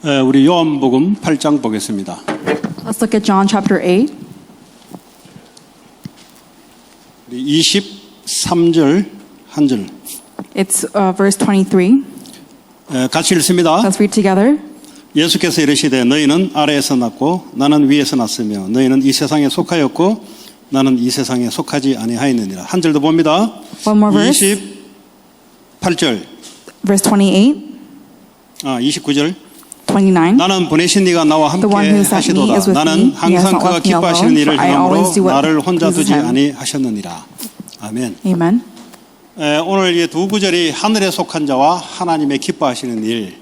우리 요한복음 8장 보겠습니다. Let's look at John chapter 8. 23절 한 절. It's verse 23. 같이 읽습니다. Let's read together. 예수께서 이르시되 너희는 아래에서 났고 나는 위에서 났으며 너희는 이 세상에 속하였고 나는 이 세상에 속하지 아니하였느니라. 한 절 더 봅니다. One more verse. 28절. Verse 28. 29절. 29. 나는 보내신 이가 나와 함께 하시도다. 나는 항상 그가 기뻐하시는 일을 행함으로 나를 혼자 두지 아니하셨느니라. 아멘. Amen. 오늘 이 두 구절이 하늘에 속한 자와 하나님의 기뻐하시는 일,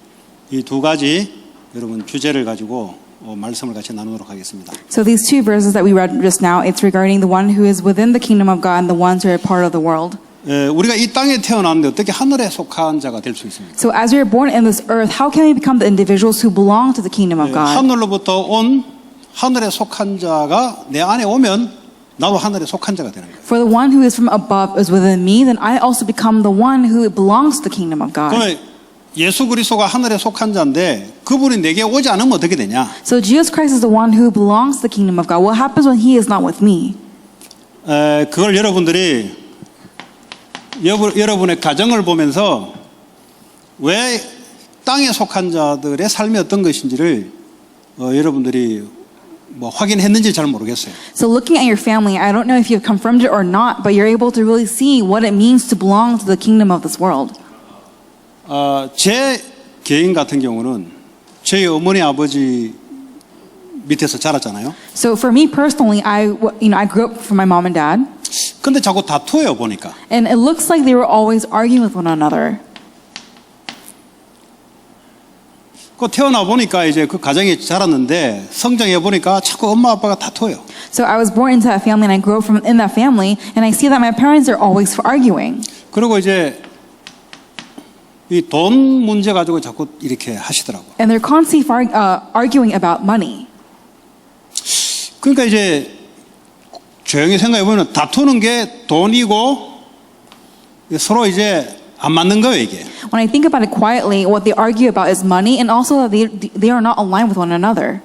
이 두 가지 여러분 주제를 가지고 말씀을 같이 나누도록 하겠습니다. So these two verses that we read just now, it's regarding the one who is within the kingdom of God and the ones who are part of the world. 우리가 이 땅에 태어났는데 어떻게 하늘에 속한 자가 될 수 있습니까? So as we are born in this earth, how can we become the individuals who belong to the kingdom of God? 하늘로부터 온 하늘에 속한 자가 내 안에 오면 나도 하늘에 속한 자가 되는 거예요. For the one who is from above is within me, then I also become the one who belongs to the kingdom of God. 그러면 예수 그리스도가 하늘에 속한 자인데 그분이 내게 오지 않으면 어떻게 되냐? So Jesus Christ is the one who belongs to the kingdom of God. What happens when he is not with me? 그걸 여러분들이 여러분의 가정을 보면서 왜 땅에 속한 자들의 삶이 어떤 것인지를 여러분들이 뭐 확인했는지 잘 모르겠어요. So looking at your family, I don't know if you've confirmed it or not, but you're able to really see what it means to belong to the kingdom of this world. 제 개인 같은 경우는 저희 어머니 아버지 밑에서 자랐잖아요. So for me personally, I grew up from my mom and dad. 근데 자꾸 다투어요 보니까. And it looks like they were always arguing with one another. 그 태어나 보니까 이제 그 가정에 자랐는데 성장해 보니까 자꾸 엄마 아빠가 다투어요. So I was born into that family and I grew up from in that family and I see that my parents are always arguing. 그리고 이제 이 돈 문제 가지고 자꾸 이렇게 하시더라고. And they're constantly arguing about money. 그러니까 이제 조용히 생각해 보면 다투는 게 돈이고 서로 이제 안 맞는 거예요 이게. When I think about it quietly, what they argue about is money, and also that they are not aligned with one another.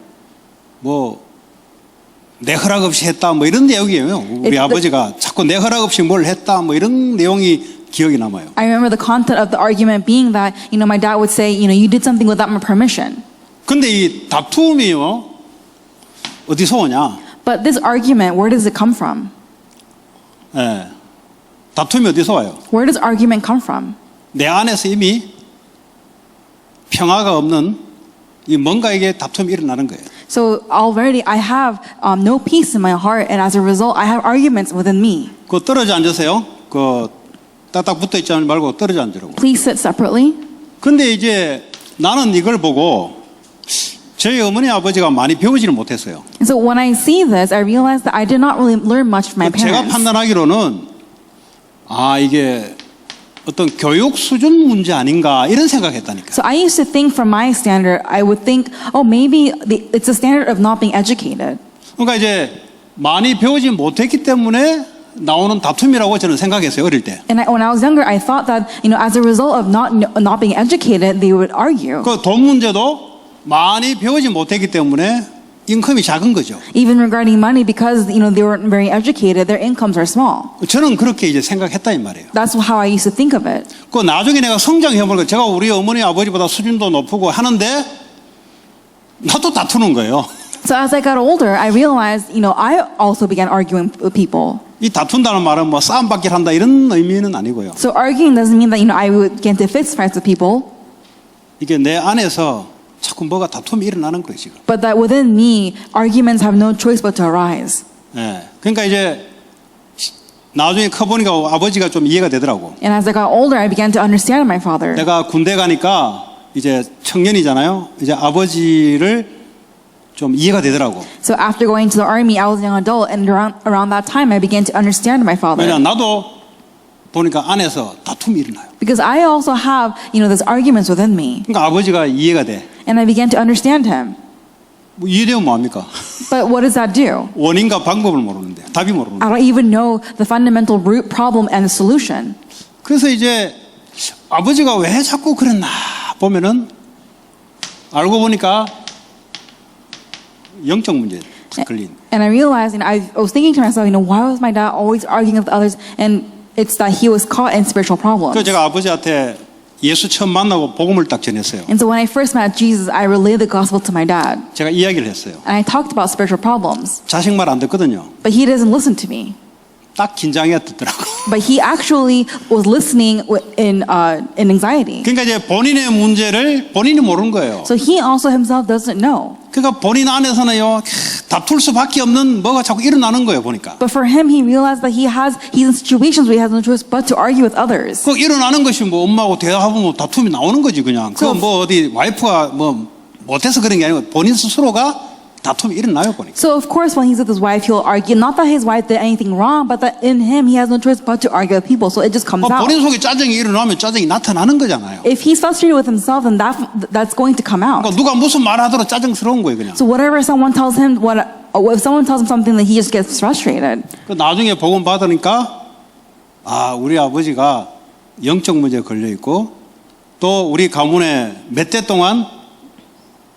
뭐 내 허락 없이 했다 뭐 이런 내용이에요. 우리 아버지가 자꾸 내 허락 없이 뭘 했다 뭐 이런 내용이 기억이 남아요. I remember the content of the argument being that my dad would say, you did something without my permission. 근데 이 다툼이요 어디서 오냐? But this argument, where does it come from? 다툼이 어디서 와요? Where does argument come from? 내 안에서 이미 평화가 없는 이 뭔가 이게 다툼이 일어나는 거예요. So already I have no peace in my heart, and as a result, I have arguments within me. 그 떨어져 앉으세요. 그 딱딱 붙어 있지 말고 떨어져 앉으라고. Please sit separately. 근데 이제 나는 이걸 보고 저희 어머니 아버지가 많이 배우지를 못했어요. And so when I see this, I realize that I did not really learn much from my 제가 parents. 판단하기로는 이게 어떤 교육 수준 문제 아닌가 이런 생각했다니까. So I used to think from my standard, I would think, maybe it's a standard of not being educated. 그러니까 이제 많이 배우지 못했기 때문에 나오는 다툼이라고 저는 생각했어요 어릴 때. And when I was younger, I thought that as a result of not being educated, they would argue. 그 돈 문제도 많이 배우지 못했기 때문에 인컴이 작은 거죠. Even regarding money, because they weren't very educated, their incomes are small. 저는 그렇게 이제 생각했다 이 말이에요. That's how I used to think of it. 그 나중에 내가 성장해 보니까 제가 우리 어머니 아버지보다 수준도 높고 하는데 나도 다투는 거예요. So as I got older, I realized, I also began arguing with people. 이 다툰다는 말은 뭐 싸움밖에 한다 이런 의미는 아니고요. So arguing doesn't mean that I would get into fist fights with people. 이게 내 안에서 자꾸 뭐가 다툼이 일어나는 거예요 지금. But that within me, arguments have no choice but to arise. 그러니까 이제 나중에 커 보니까 아버지가 좀 이해가 되더라고. And as I got older, I began to understand my father. 내가 군대 가니까 이제 청년이잖아요. 이제 아버지를 좀 이해가 되더라고. So after going to the army, I was a young adult, and around that time, I began to understand my father. 왜냐 나도 보니까 안에서 다툼이 일어나요. Because I also have, these arguments within me. 그러니까 아버지가 이해가 돼. And I began to understand him. 뭐 이해되면 뭐합니까? But what does that do? 원인과 방법을 모르는데 답이 모르는데. I don't even know the fundamental root problem and the solution. 그래서 이제 아버지가 왜 자꾸 그랬나 보면은 알고 보니까 영적 문제에 걸린. And I realized, I was thinking to myself, why was my dad always arguing with others? And it's that he was caught in spiritual problems. 그 제가 아버지한테 예수 처음 만나고 복음을 딱 전했어요. And so when I first met Jesus, I relayed the gospel to my dad. 제가 이야기를 했어요. And I talked about spiritual problems. 자식 말 안 듣거든요. But he doesn't listen to me. 딱 긴장해 듣더라고. But he actually was listening in anxiety. 그러니까 이제 본인의 문제를 본인이 모르는 거예요. So he also himself doesn't know. 그러니까 본인 안에서는요 다툴 수밖에 없는 뭐가 자꾸 일어나는 거예요 보니까. But for him, he realized that he's in situations where he has no choice but to argue with others. 그 일어나는 것이 뭐 엄마하고 대화하면 다툼이 나오는 거지 그냥. 그 뭐 어디 와이프가 뭐 못해서 그런 게 아니고 본인 스스로가 다툼이 일어나요 보니까. So of course, when he's with his wife, he'll argue. Not that his wife did anything wrong, but that in him, he has no choice but to argue with people. So it just comes out. 본인 속에 짜증이 일어나면 짜증이 나타나는 거잖아요. If he's frustrated with himself, then that's going to come out. 그러니까 누가 무슨 말하더라도 짜증스러운 거예요 그냥. So whatever someone tells him, if someone tells him something, then he just gets frustrated. 그 나중에 복음 받으니까 아 우리 아버지가 영적 문제에 걸려 있고 또 우리 가문에 몇 대 동안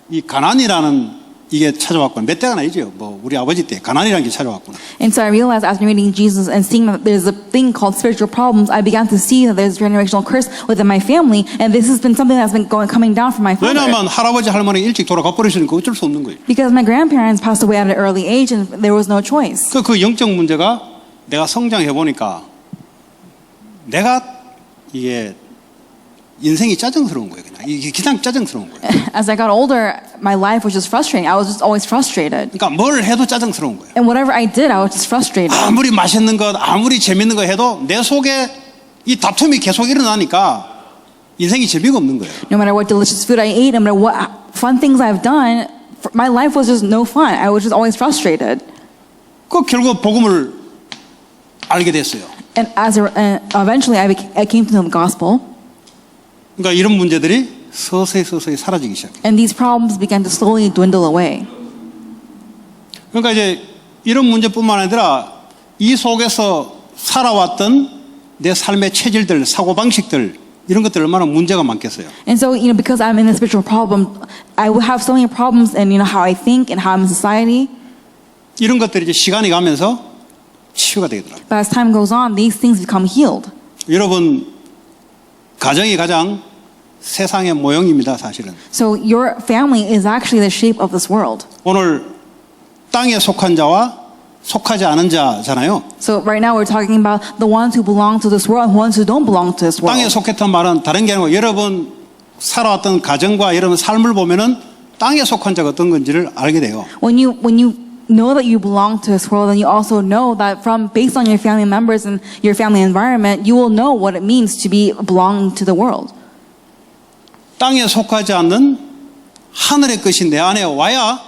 이 가난이라는 이게 찾아왔구나. 몇 대가 아니죠. 뭐 우리 아버지 때 가난이라는 게 찾아왔구나. And so I realized after meeting Jesus and seeing that there's a thing called spiritual problems, I began to see that there's generational curse within my family, and this has been something that's been coming down from my father. 왜냐하면 할아버지 할머니 일찍 돌아가 버리시니까 어쩔 수 없는 거예요. Because my grandparents passed away at an early age, and there was no choice. 그 영적 문제가 내가 성장해 보니까 내가 이게 인생이 짜증스러운 거예요. 그냥 이게 그냥 짜증스러운 거예요. As I got older, my life was just frustrating. I was just always frustrated. 그러니까 뭘 해도 짜증스러운 거예요. And whatever I did, I was just frustrated. 아무리 맛있는 것, 아무리 재밌는 거 해도 내 속에 이 다툼이 계속 일어나니까 인생이 재미가 없는 거예요. No matter what delicious food I ate, no matter what fun things I've done, my life was just no fun. I was just always frustrated. 그 결국 복음을 알게 됐어요. And eventually, I came to know the gospel. 그러니까 이런 문제들이 서서히 사라지기 시작해요. And these problems began to slowly dwindle away. 그러니까 이제 이런 문제뿐만 아니라 이 속에서 살아왔던 내 삶의 체질들, 사고방식들 이런 것들 얼마나 문제가 많겠어요. And so, because I'm in a spiritual problem, I will have so many problems in how I think and how I'm in society. 이런 것들이 이제 시간이 가면서 치유가 되더라고요. But as time goes on, these things become healed. 여러분 가정이 가장 세상의 모형입니다, 사실은. So your family is actually the shape of this world. 오늘 땅에 속한 자와 속하지 않은 자잖아요. So right now we're talking about the ones who belong to this world and ones who don't belong to this 땅에 world. 속했던 말은 다른 게 아니고 여러분 살아왔던 가정과 여러분 삶을 보면은 땅에 속한 자가 어떤 건지를 알게 돼요. When you know that you belong to this world, and you also know that based on your family members and your family environment, you will know what it means to be belonging to the world. 땅에 속하지 않는 하늘의 것이 내 안에 와야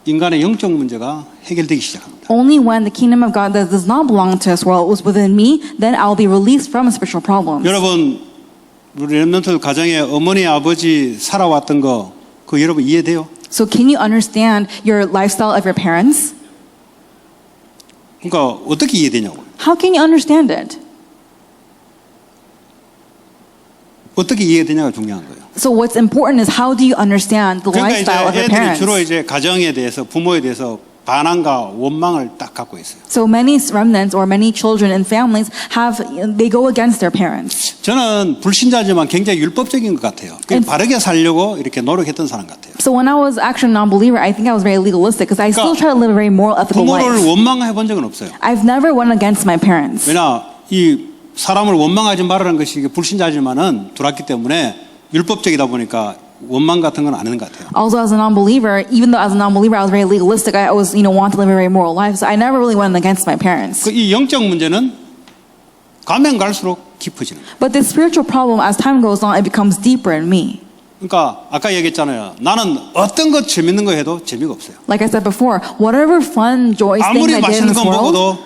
인간의 영적 문제가 해결되기 시작합니다. Only when the kingdom of God that does not belong to this world was within me, then I'll be released from spiritual problems. 여러분 우리 렘넌트 가정에 어머니 아버지 살아왔던 거 그거 여러분 이해돼요? So can you understand your lifestyle of your parents? 그러니까 어떻게 이해되냐고. How can you understand it? 어떻게 이해되냐가 중요한 거예요. So what's important is how do you understand the 그러니까 lifestyle of 이제 your 애들이 parents? 주로 이제 가정에 대해서 부모에 대해서 반항과 원망을 딱 갖고 있어요. So many remnants or many children and families they go against their parents. 저는 불신자지만 굉장히 율법적인 것 같아요. 바르게 살려고 이렇게 노력했던 사람 같아요. So when I was actually a non-believer, I think I was very legalistic because I still try to live a very moral, ethical 부모를 life. 원망해 본 적은 없어요. I've never went against my parents. 왜냐 이 사람을 원망하지 말라는 것이 불신자지만은 들어왔기 때문에 율법적이다 보니까 원망 같은 건 안 하는 것 같아요. Also, as a non-believer, even though as a non-believer I was very legalistic, I always want to live a very moral life. So I never really went against my parents. 이 영적 문제는 가면 갈수록 깊어지는 거예요. But the spiritual problem, as time goes on, it becomes deeper in me. 그러니까 아까 얘기했잖아요. 나는 어떤 것 재밌는 거 해도 재미가 없어요. Like I said before, whatever fun, joyous things 아무리 I did in 맛있는 this 거 world, 먹어도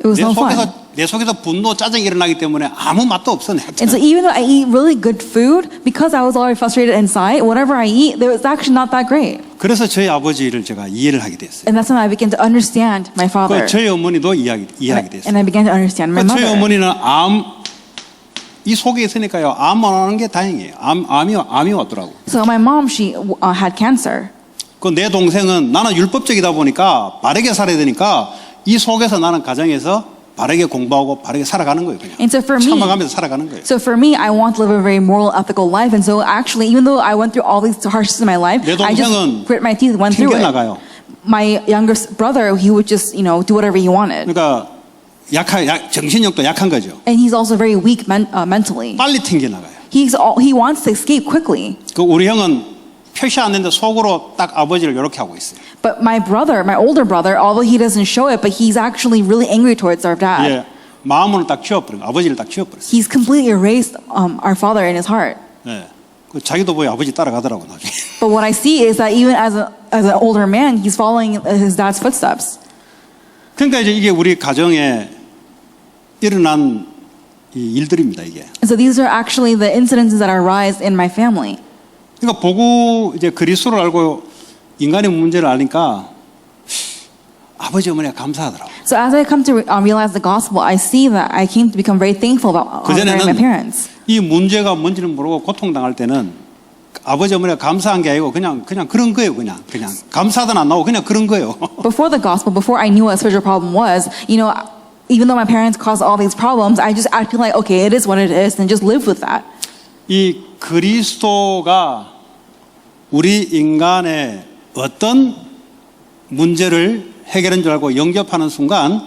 it was no fun. 내 속에서 분노, 짜증이 일어나기 때문에 아무 맛도 없어. And so even though I eat really good food, because I was already frustrated inside, whatever I eat, it was actually not that great. 그래서 저희 아버지를 제가 이해를 하게 됐어요. And that's when I began to understand my father. 저희 어머니도 이해하게 됐어요. And I began to understand my 저희 mother. 어머니는 이 속에 있으니까요. 암 안 오는 게 다행이에요. 암이 왔더라고. So my mom, she had cancer. 그 내 동생은 나는 율법적이다 보니까 바르게 살아야 되니까 이 속에서 나는 가정에서 바르게 공부하고 바르게 살아가는 거예요. 그냥 And so for me, 참아가면서 살아가는 거예요. So for me, I want to live a very moral, ethical life. And so actually, even though I went through all these hardships in my life, 내 I just 동생은 grit my teeth, went through it. 튕겨나가요. My younger brother, he would just, do whatever he wanted. 그러니까 정신력도 약한 거죠. And he's also very weak mentally. 빨리 튕겨나가요. He wants to escape quickly. 그 우리 형은 표시 안 되는데 속으로 딱 아버지를 이렇게 하고 있어요. But my brother, my older brother, although he doesn't show it, but he's actually really angry towards our dad. 예, 마음으로 딱 지워버린 거, 아버지를 딱 지워버렸어요. He's completely erased our father in his heart. 예, 그 자기도 보여 아버지 따라가더라고 나중에. But what I see is that even as an older man, he's following his dad's footsteps. 그러니까 이제 이게 우리 가정에 일어난 이 일들입니다 이게. And so these are actually the incidences that arise in my family. 그러니까 보고 이제 그리스도를 알고 인간의 문제를 아니까 아버지 어머니가 감사하더라고. So as I come to realize the gospel, I see that I came to become very thankful about honoring my parents. 이 문제가 뭔지는 모르고 고통당할 때는 아버지 어머니가 감사한 게 아니고 그냥 그런 거예요. 그냥 감사하든 안 나오고 그냥 그런 거예요. Before the gospel, before I knew what a spiritual problem was, even though my parents caused all these problems, I just acted like, okay, it is what it is, and just live with that. 이 그리스도가 우리 인간의 어떤 문제를 해결한 줄 알고 영접하는 순간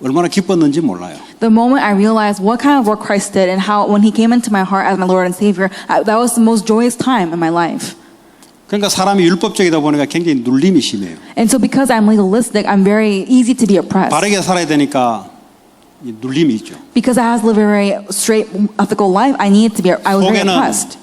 얼마나 기뻤는지 몰라요. The moment I realized what kind of work Christ did and how when he came into my heart as my Lord and Savior, that was the most joyous time in my life. 그러니까 사람이 율법적이다 보니까 굉장히 눌림이 심해요. And so because I'm legalistic, I'm very easy to be oppressed. 바르게 살아야 되니까 이 눌림이 있죠. Because I have to live a very straight, ethical life, I was very oppressed.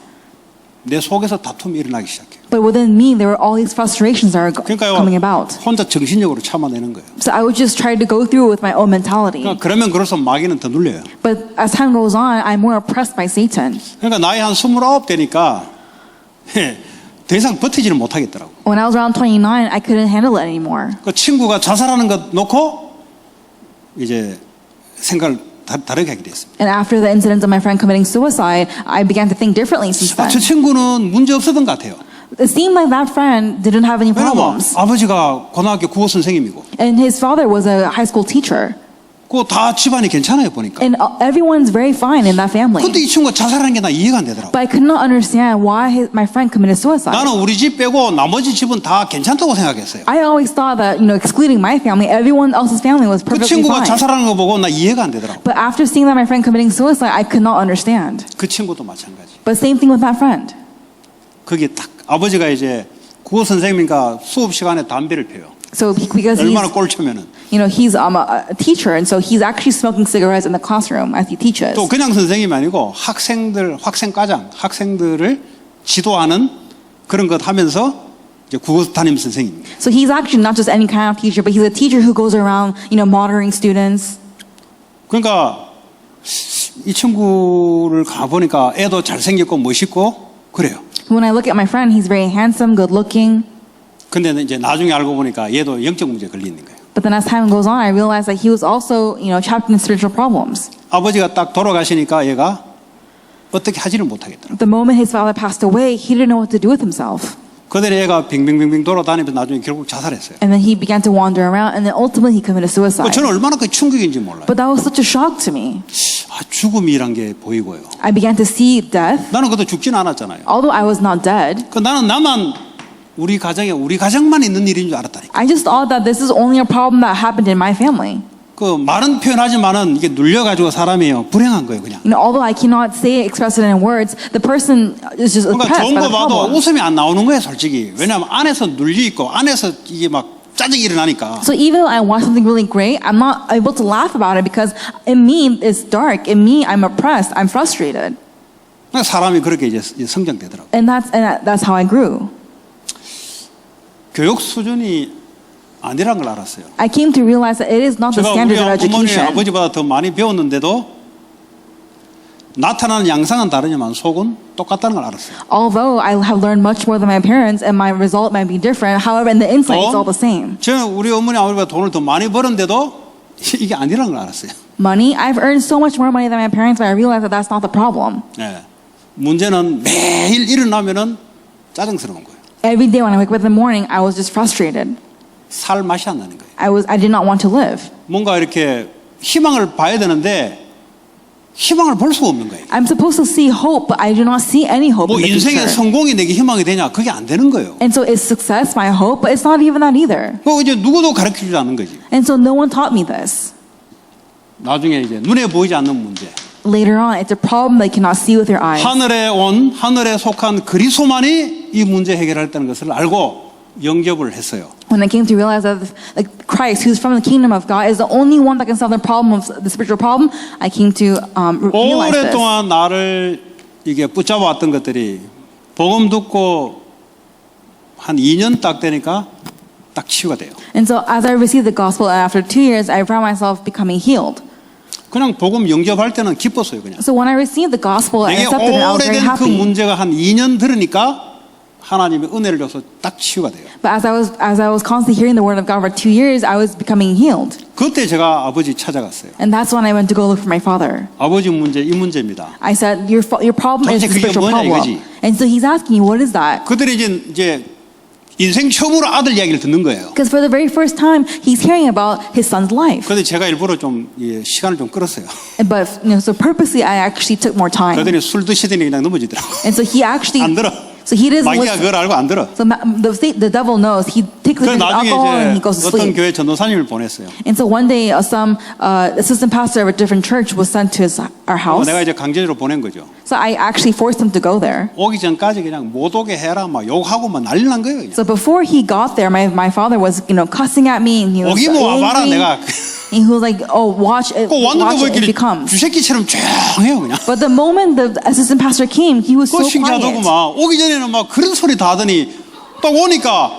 내 속에서 다툼이 일어나기 시작해요. But within me, there were all these frustrations that are 그러니까요, coming about. 혼자 정신력으로 참아내는 거예요. So I would just try to go through with my own mentality. 그러면 그럴수록 마귀는 더 눌려요. But as time goes on, I'm more oppressed by Satan. 그러니까 나이 한 29 되니까 더 이상 버티지를 못하겠더라고. When I was around 29, I couldn't handle it anymore. 그 친구가 자살하는 거 놓고 이제 생각을 다르게 하게 됐습니다. And after the incident of my friend committing suicide, I began to think differently since then. 저 친구는 문제 없었던 것 같아요. It seemed like that friend didn't have any 왜냐면 problems. 아버지가 고등학교 국어 선생님이고 And his father was a high school teacher. 그 다 집안이 괜찮아요 보니까. And everyone's very fine in that family. 근데 이 친구가 자살하는 게 나 이해가 안 되더라고. But I could not understand why my friend committed suicide. 나는 우리 집 빼고 나머지 집은 다 괜찮다고 생각했어요. I always thought that, excluding my family, everyone else's family was 그 perfectly 친구가 fine. 자살하는 거 보고 나 이해가 안 되더라고. But after seeing that my friend committing suicide, I could not understand. 그 친구도 마찬가지. But same thing with that friend. 그게 딱 아버지가 이제 국어 선생님이니까 수업 시간에 담배를 피워요. So because 얼마나 꼴초면은. he's a teacher, and so he's actually smoking cigarettes in the classroom as he teaches. 또 그냥 선생님이 아니고 학생들을 지도하는 그런 것 하면서 이제 국어 담임 선생님입니다. So he's actually not just any kind of teacher, but he's a teacher who goes around, monitoring students. 그러니까 이 친구를 가보니까 애도 잘생겼고 멋있고 그래요. When I look at my friend, he's very handsome, good looking. 근데 이제 나중에 알고 보니까 얘도 영적 문제에 걸리는 거예요. But then as time goes on, I realized that he was also, trapped in spiritual problems. 아버지가 딱 돌아가시니까 얘가 어떻게 하지를 못하겠더라고요. The moment his father passed away, he didn't know what to do with himself. 그대로 얘가 빙빙빙빙 돌아다니면서 나중에 결국 자살했어요. And then he began to wander around, and then ultimately he committed suicide. 저는 얼마나 그 충격인지 몰라요. But that was such a shock to me. 죽음이란 게 보이고요. I began to see death, 나는 그것도 죽지는 않았잖아요. although I was not dead. 나는 나만 우리 가정만 있는 일인 줄 알았다니까. I just thought that this is only a problem that happened in my family. 그 말은 표현하지만은 이게 눌려가지고 사람이요 불행한 거예요 그냥. Although I cannot express it in words, the person is just 그러니까 oppressed 좋은 by 거 the 봐도 problem. 웃음이 안 나오는 거예요 솔직히. 왜냐하면 안에서 눌려 있고 안에서 이게 막 짜증이 일어나니까. So even though I watch something really great, I'm not able to laugh about it because in me it's dark. In me I'm oppressed. I'm frustrated. 그러니까 사람이 그렇게 이제 성장되더라고. And that's how I grew. 교육 수준이 아니란 걸 알았어요. I came to realize that it is not the 제가 우리 standard of 어머니 education. 아버지보다 더 많이 배웠는데도 나타나는 양상은 다르지만 속은 똑같다는 걸 알았어요. Although I have learned much more than my parents and my result might be different, however, in the inside it's all the same. 저는 우리 어머니 아버지가 돈을 더 많이 벌었는데도 이게 아니라는 걸 알았어요. Money, I've earned so much more money than my parents, but I realize that that's not the problem. 예. 문제는 매일 일어나면은 짜증스러운 거예요. Every day when I wake up in the morning, I was just frustrated. 살 맛이 안 나는 거예요. I did not want to live. 뭔가 이렇게 희망을 봐야 되는데 희망을 볼 수가 없는 거예요. I'm supposed to see hope, but I do not see any hope 뭐 in the 인생의 future. 성공이 내게 희망이 되냐? 그게 안 되는 거예요. And so is success my hope? But it's not even that either. 그거 이제 누구도 가르쳐주지 않는 거지. And so no one taught me this. 나중에 이제 눈에 보이지 않는 문제. Later on, it's a problem they cannot see with their eyes. 하늘에 속한 그리스도만이 이 문제 해결할 것을 알고 영접을 했어요. When I came to realize that like Christ, who's from the kingdom of God, is the only one that can solve the problem of the spiritual problem, I came to realize this. 오랫동안 나를 이게 붙잡아왔던 것들이 복음 듣고 한 2년 딱 되니까 딱 치유가 돼요. And so as I received the gospel, and after 2 years, I found myself becoming healed. 그냥 복음 영접할 때는 기뻤어요, 그냥. So when I received the gospel and 내게 accepted it, I was very 오래된 그 happy. 문제가 한 2년 들으니까 하나님의 은혜를 줘서 딱 치유가 돼요. But as I was constantly hearing the word of God for 2 years, I was becoming healed. 그때 제가 아버지 찾아갔어요. And that's when I went to go look for my father. 아버지 문제 이 문제입니다. I said, your problem is 도대체 the 그게 spiritual 뭐냐, problem. 이거지? And so he's asking me, what is that? 그들이 이제 인생 처음으로 아들 이야기를 듣는 거예요. Because for the very first time, he's hearing about his son's life. 그런데 제가 일부러 좀 시간을 좀 끌었어요. But so purposely, I actually took more time. 그들이 술 드시더니 그냥 넘어지더라고. And so he actually, 안 들어. so he doesn't 마귀가 listen. 그걸 알고 안 들어. So the devil knows. He takes the 그래서 drink of 나중에 alcohol and he 이제 goes to 어떤 sleep. 교회 전도사님을 보냈어요. And so one day, some assistant pastor of a different church was sent to our house. 내가 이제 강제로 보낸 거죠. So I actually forced him to go there. 오기 전까지 그냥 못 오게 해라 막 욕하고 막 난리 난 거예요. 그냥. So before he got there, my father was cussing at me and he was 오기 뭐 와봐라 angry. 내가. And he was like, "Oh, watch it, 그 왔는데 watch 뭐 it if 이렇게 he comes." 주새끼처럼 조용해요 그냥. But the moment the assistant pastor came, he was so 그 신기하다고 quiet. 막 오기 전에는 막 그런 소리 다 하더니 딱 오니까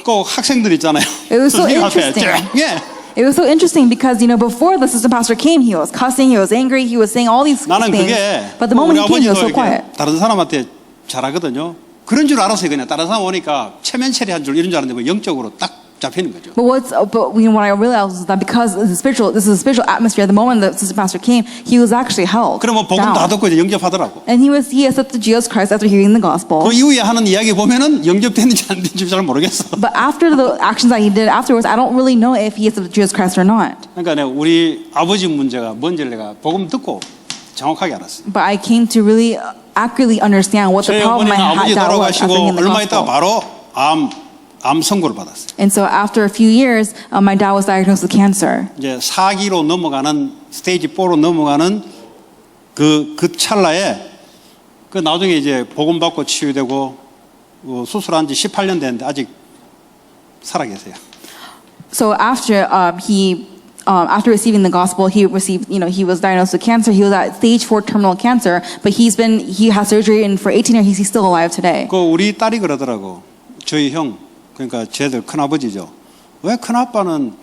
그 학생들 있잖아요. It was so 선생님 앞에 interesting. 조용해. It was so interesting because before the assistant pastor came, he was cussing, he was angry, he was saying all these 나는 things. 그게 But the moment 우리 he came, he was 아버지도 so 이렇게 quiet. 다른 사람한테 잘하거든요. 그런 줄 알았어요. 그냥 다른 사람 오니까 체면 처리한 줄 이런 줄 알았는데 뭐 영적으로 딱 잡히는 거죠. But what I realized was that because this is a spiritual atmosphere, the moment the assistant pastor came, he was actually held 그럼 뭐 복음 다 down. 듣고 이제 영접하더라고. And he accepted Jesus Christ after hearing the gospel. 그 이후에 하는 이야기 보면은 영접됐는지 안 됐는지 잘 모르겠어. But after the actions that he did afterwards, I don't really know if he accepted Jesus Christ or not. 그러니까 내가 우리 아버지 문제가 뭔지를 내가 복음 듣고 정확하게 알았어요. But I came to really accurately understand what the 저희 problem I 어머니가 아버지 had that was after 돌아가시고 hearing the 얼마 있다가 gospel. 바로 암 선고를 받았어요. And so after a few years, my dad was diagnosed with cancer. 이제 4기로 넘어가는 스테이지 4로 넘어가는 그 찰나에 그 나중에 이제 복음 받고 치유되고 수술한 지 18년 됐는데 아직 살아 계세요. So after after receiving the gospel, he received, he was diagnosed with cancer. He was at stage 4 terminal cancer, but he had surgery, and for 18 years, he's still alive today. 그 우리 딸이 그러더라고. 저희 형 그러니까 쟤들 큰아버지죠. 왜 큰아빠는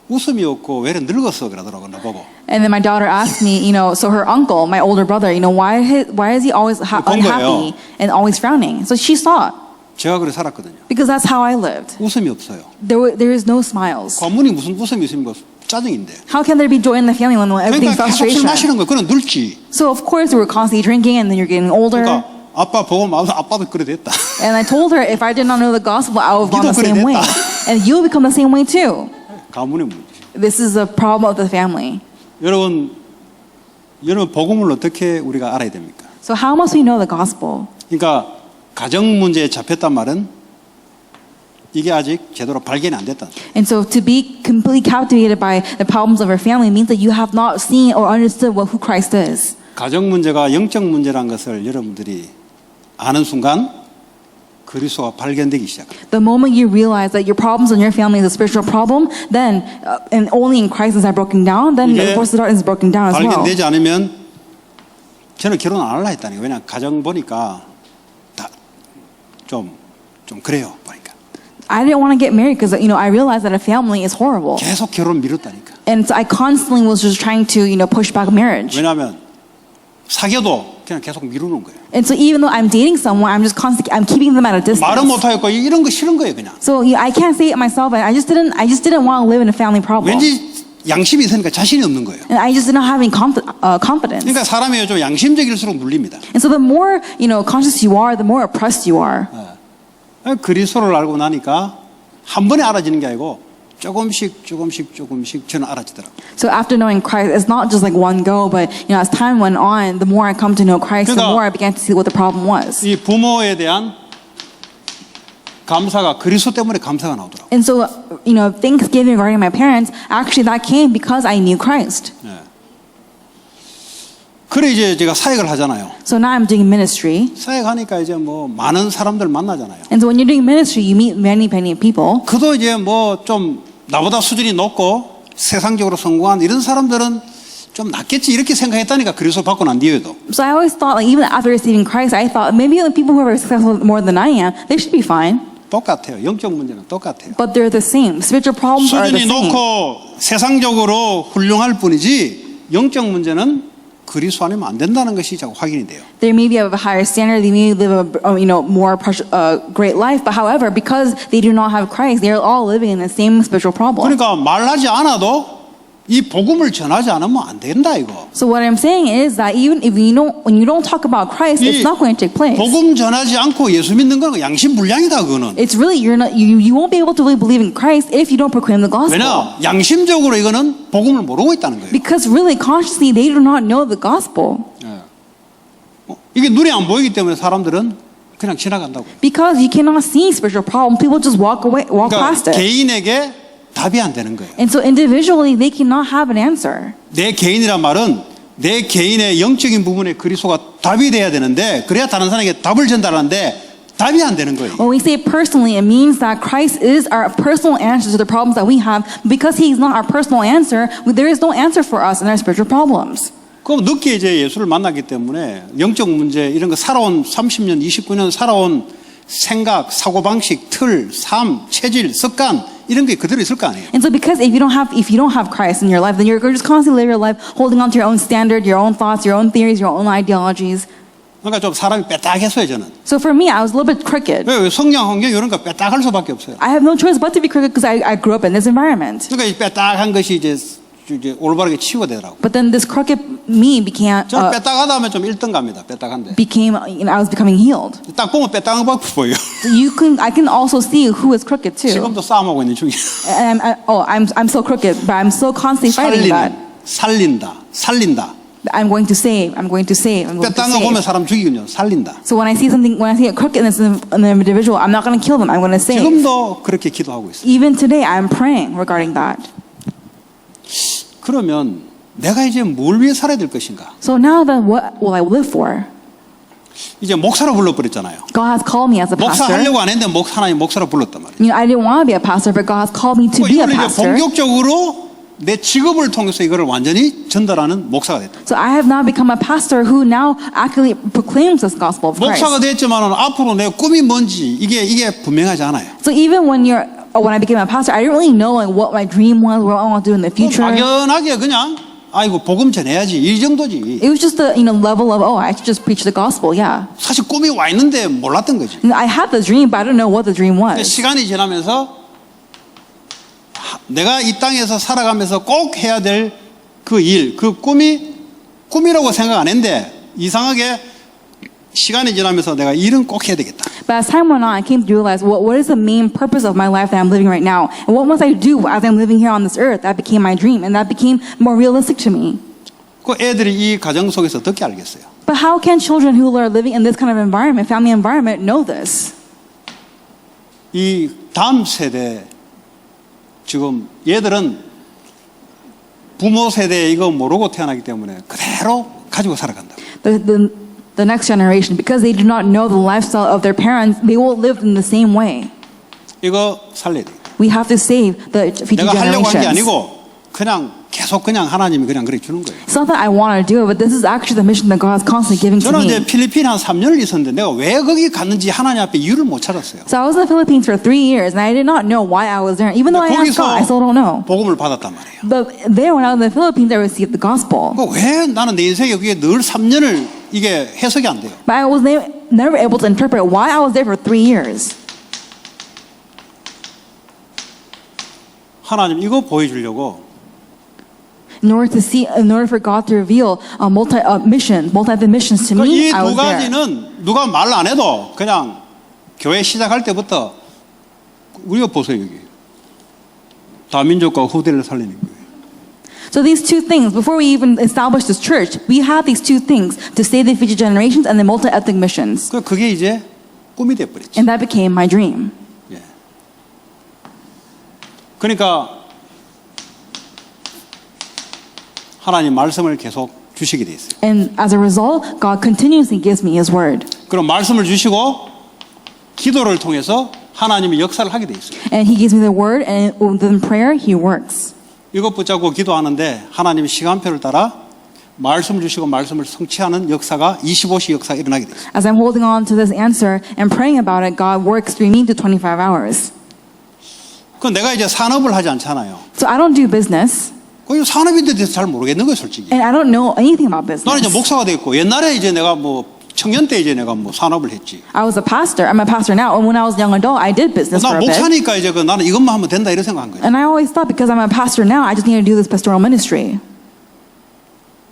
웃음이 없고 왜 이렇게 늙었어 그러더라고 나보고. And then my daughter asked me, so her uncle, my older brother, why is he always 본 unhappy 거예요. and always frowning? So she saw it 제가 그래 살았거든요. because that's how I lived. 웃음이 없어요. There is no smiles. 관문이 무슨 웃음이 있습니까? 짜증인데. How can there be joy in the family when everything's 그러니까 계속 술 frustration? 마시는 거예요. 그건 늙지. So of course we were constantly drinking, and then you're getting older. 그러니까 아빠 보고 아빠도 그래 됐다. And I told her if I did not know the gospel, I would have gone the 니도 그래 same way, 됐다. and you'll become the same way too. 가문의 문제. This is a problem of the family. 여러분 복음을 어떻게 우리가 알아야 됩니까? So how must we know the gospel? 그러니까 가정 문제에 잡혔단 말은 이게 아직 제대로 발견이 안 됐다. And so to be completely captivated by the problems of our family means that you have not seen or understood who Christ is. 가정 문제가 영적 문제라는 것을 여러분들이 아는 순간 그리스도가 발견되기 시작합니다. The moment you realize that your problems in your family is a spiritual problem, then and only in Christ is that broken down, then the 이게 force of darkness is broken down as well. 발견되지 않으면 저는 결혼 안 할라 했다니까. 왜냐 가정 보니까 다 좀 그래요 보니까. I didn't want to get married because I realized that a family is horrible, 계속 결혼 미뤘다니까. and so I constantly was just trying to push back marriage. 왜냐하면 사귀어도 그냥 계속 미루는 거예요. And so even though I'm dating someone, I'm keeping them at a distance. 말은 못하겠고 이런 거 싫은 거예요 그냥. So I can't say it myself. I just didn't want to live in a family problem. 왠지 양심이 있으니까 자신이 없는 거예요. And I just did not have any confidence. 그러니까 사람이 좀 양심적일수록 눌립니다. And so the more, conscious you are, the more oppressed you are. 그리스도를 알고 나니까 한 번에 알아지는 게 아니고 조금씩 저는 알아지더라고요. So after knowing Christ, it's not just like one go, but as time went on, the more I come to know Christ, the 그러니까 more I began to see what the problem was. 이 부모에 대한 감사가 그리스도 때문에 감사가 나오더라고요. And so, thanksgiving regarding my parents, actually that came because I knew Christ. 그래 이제 제가 사역을 하잖아요. So now I'm doing ministry. 사역하니까 이제 뭐 많은 사람들 만나잖아요. And so when you're doing ministry, you meet many people. 그도 이제 뭐 좀 나보다 수준이 높고 세상적으로 성공한 이런 사람들은 좀 낫겠지 이렇게 생각했다니까 그리스도 받고 난 뒤에도. So I always thought, like, even after receiving Christ, I thought maybe the people who are successful more than I am, they should be fine. 똑같아요. 영적 문제는 똑같아요. But they're the same. Spiritual problems are the 수준이 same. 높고 세상적으로 훌륭할 뿐이지 영적 문제는 그리스도 아니면 안 된다는 것이 자꾸 확인이 돼요. They maybe have a higher standard. They may live a more great life. But however, because they do not have Christ, they are all living in the same spiritual problem. 그러니까 말하지 않아도 이 복음을 전하지 않으면 안 된다 이거. So what I'm saying is that even if when you don't talk about Christ, it's not going to take place. 복음 전하지 않고 예수 믿는 건 양심 불량이다 그거는. It's really you won't be able to really believe in Christ if you don't proclaim the gospel. 왜냐? 양심적으로 이거는 복음을 모르고 있다는 거예요. Because really consciously they do not know the gospel. 이게 눈에 안 보이기 때문에 사람들은 그냥 지나간다고. Because you cannot see spiritual problem, people just walk past 그러니까 it. 개인에게 답이 안 되는 거예요. And so individually they cannot have an answer. 내 개인이란 말은 내 개인의 영적인 부분에 그리스도가 답이 돼야 되는데 그래야 다른 사람에게 답을 전달하는데 답이 안 되는 거예요. When we say personally, it means that Christ is our personal answer to the problems that we have. Because He is not our personal answer, there is no answer for us in our spiritual problems. 그럼 늦게 이제 예수를 만났기 때문에 영적 문제 이런 거 살아온 30년, 29년 살아온 생각, 사고방식, 틀, 삶, 체질, 습관 이런 게 그대로 있을 거 아니에요. And so because if you don't have Christ in your life, then you're going to just constantly live your life holding on to your own standard, your own thoughts, your own theories, your own ideologies. 그러니까 좀 사람이 빼딱했어요 저는. So for me, I was a little bit crooked. 왜 성장 환경 이런 거 빼딱할 수밖에 없어요. I have no choice but to be crooked because I grew up in this environment. 그러니까 이 빼딱한 것이 이제 올바르게 치유가 되더라고. But then this crooked me became 저 빼딱하다 하면 좀 1등 갑니다. 빼딱한데. I was becoming healed. 딱 보면 빼딱한 거 보여요. So I can also see who is crooked too. 지금도 싸움하고 있는 중이에요. And I'm so crooked, but I'm so constantly fighting that. 살린다. I'm going to save. 빼딱한 거 보면 사람 죽이거든요. 살린다. So when I see a crookedness in an individual, I'm not going to kill them. I'm going to save. 지금도 그렇게 기도하고 있어요. Even today, I'm praying regarding that. 그러면 내가 이제 뭘 위해 살아야 될 것인가? So now then, what will I live for? 이제 목사로 불러버렸잖아요. God has called me as a 목사 pastor. 하려고 안 했는데 하나님 목사로 불렀단 말이에요. I didn't want to be a pastor, but God has called me to be a 이걸 이제 pastor. 본격적으로 내 직업을 통해서 이거를 완전히 전달하는 목사가 됐다. So I have now become a pastor who now accurately proclaims this gospel of Christ. 목사가 됐지만은 앞으로 내 꿈이 뭔지 이게 분명하지 않아요. So even when I became a pastor, I didn't really know like what my dream was, what I want to do in the future. 막연하게 그냥 아이고 복음 전해야지 이 정도지. It was just the level of I should just preach the gospel. Yeah. 사실 꿈이 와 있는데 몰랐던 거지. I had the dream, but I don't know what the dream 근데 was. 시간이 지나면서 내가 이 땅에서 살아가면서 꼭 해야 될 그 일, 그 꿈이라고 생각 안 했는데 이상하게 시간이 지나면서 내가 일은 꼭 해야 되겠다. But as time went on, I came to realize what is the main purpose of my life that I'm living right now, and what must I do as I'm living here on this earth? That became my dream, and that became more realistic to me. 그 애들이 이 가정 속에서 어떻게 알겠어요? But how can children who are living in this kind of environment, family environment, know this? 이 다음 세대 지금 얘들은 부모 세대 이거 모르고 태어나기 때문에 그대로 가지고 살아간다. The next generation, because they do not know the lifestyle of their parents, they will live in the same way. 이거 살려야 돼. We have to save the future 내가 하려고 한 게 generations. 아니고 그냥 계속 그냥 하나님이 그냥 그렇게 주는 거예요. It's not that I want to do it, but this is actually the mission that God is constantly giving to 저는 me. 이제 필리핀 한 3년을 있었는데 내가 왜 거기 갔는지 하나님 앞에 이유를 못 찾았어요. So I was in the Philippines for 3 years, and I did not know why I was there. Even though I asked God, I still don't know. 복음을 받았단 말이에요. But there, when I was in the Philippines, I received the gospel. 왜 나는 내 인생에 그게 늘 3년을 이게 해석이 안 돼요. But I was never able to interpret why I was there for 3 years. 하나님 이거 보여주려고 In order for God to reveal multi missions to me, 이 I 두 was there. 가지는 누가 말 안 해도 그냥 교회 시작할 때부터 우리가 보세요 여기 다민족과 후대를 살리는 거예요. So these two things, before we even established this church, we had these two things to save the future generations and the multi-ethnic missions. 그게 이제 꿈이 돼버렸지. And that became my dream. 예. 그러니까 하나님 말씀을 계속 주시게 돼 있어요. And as a result, God continuously gives me His word. 그럼 말씀을 주시고 기도를 통해서 하나님이 역사를 하게 돼 있어요. And He gives me the word, and within prayer, He works. 이것 붙잡고 기도하는데 하나님의 시간표를 따라 말씀을 주시고 말씀을 성취하는 역사가 25시 역사가 일어나게 돼 있어요. As I'm holding on to this answer and praying about it, God works through me to 25 hours. 그 내가 이제 산업을 하지 않잖아요. So I don't do business, 그 산업인데 대해서 잘 모르겠는 거예요, 솔직히. and I don't know anything about business. 나는 이제 목사가 됐고 옛날에 이제 내가 뭐 청년 때 이제 내가 뭐 산업을 했지. I was a pastor. I'm a pastor now. And when I was a young adult, I did business 나 for a bit. 목사니까 이제 그 나는 이것만 하면 된다 이런 생각한 거예요. And I always thought because I'm a pastor now, I just need to do this pastoral ministry.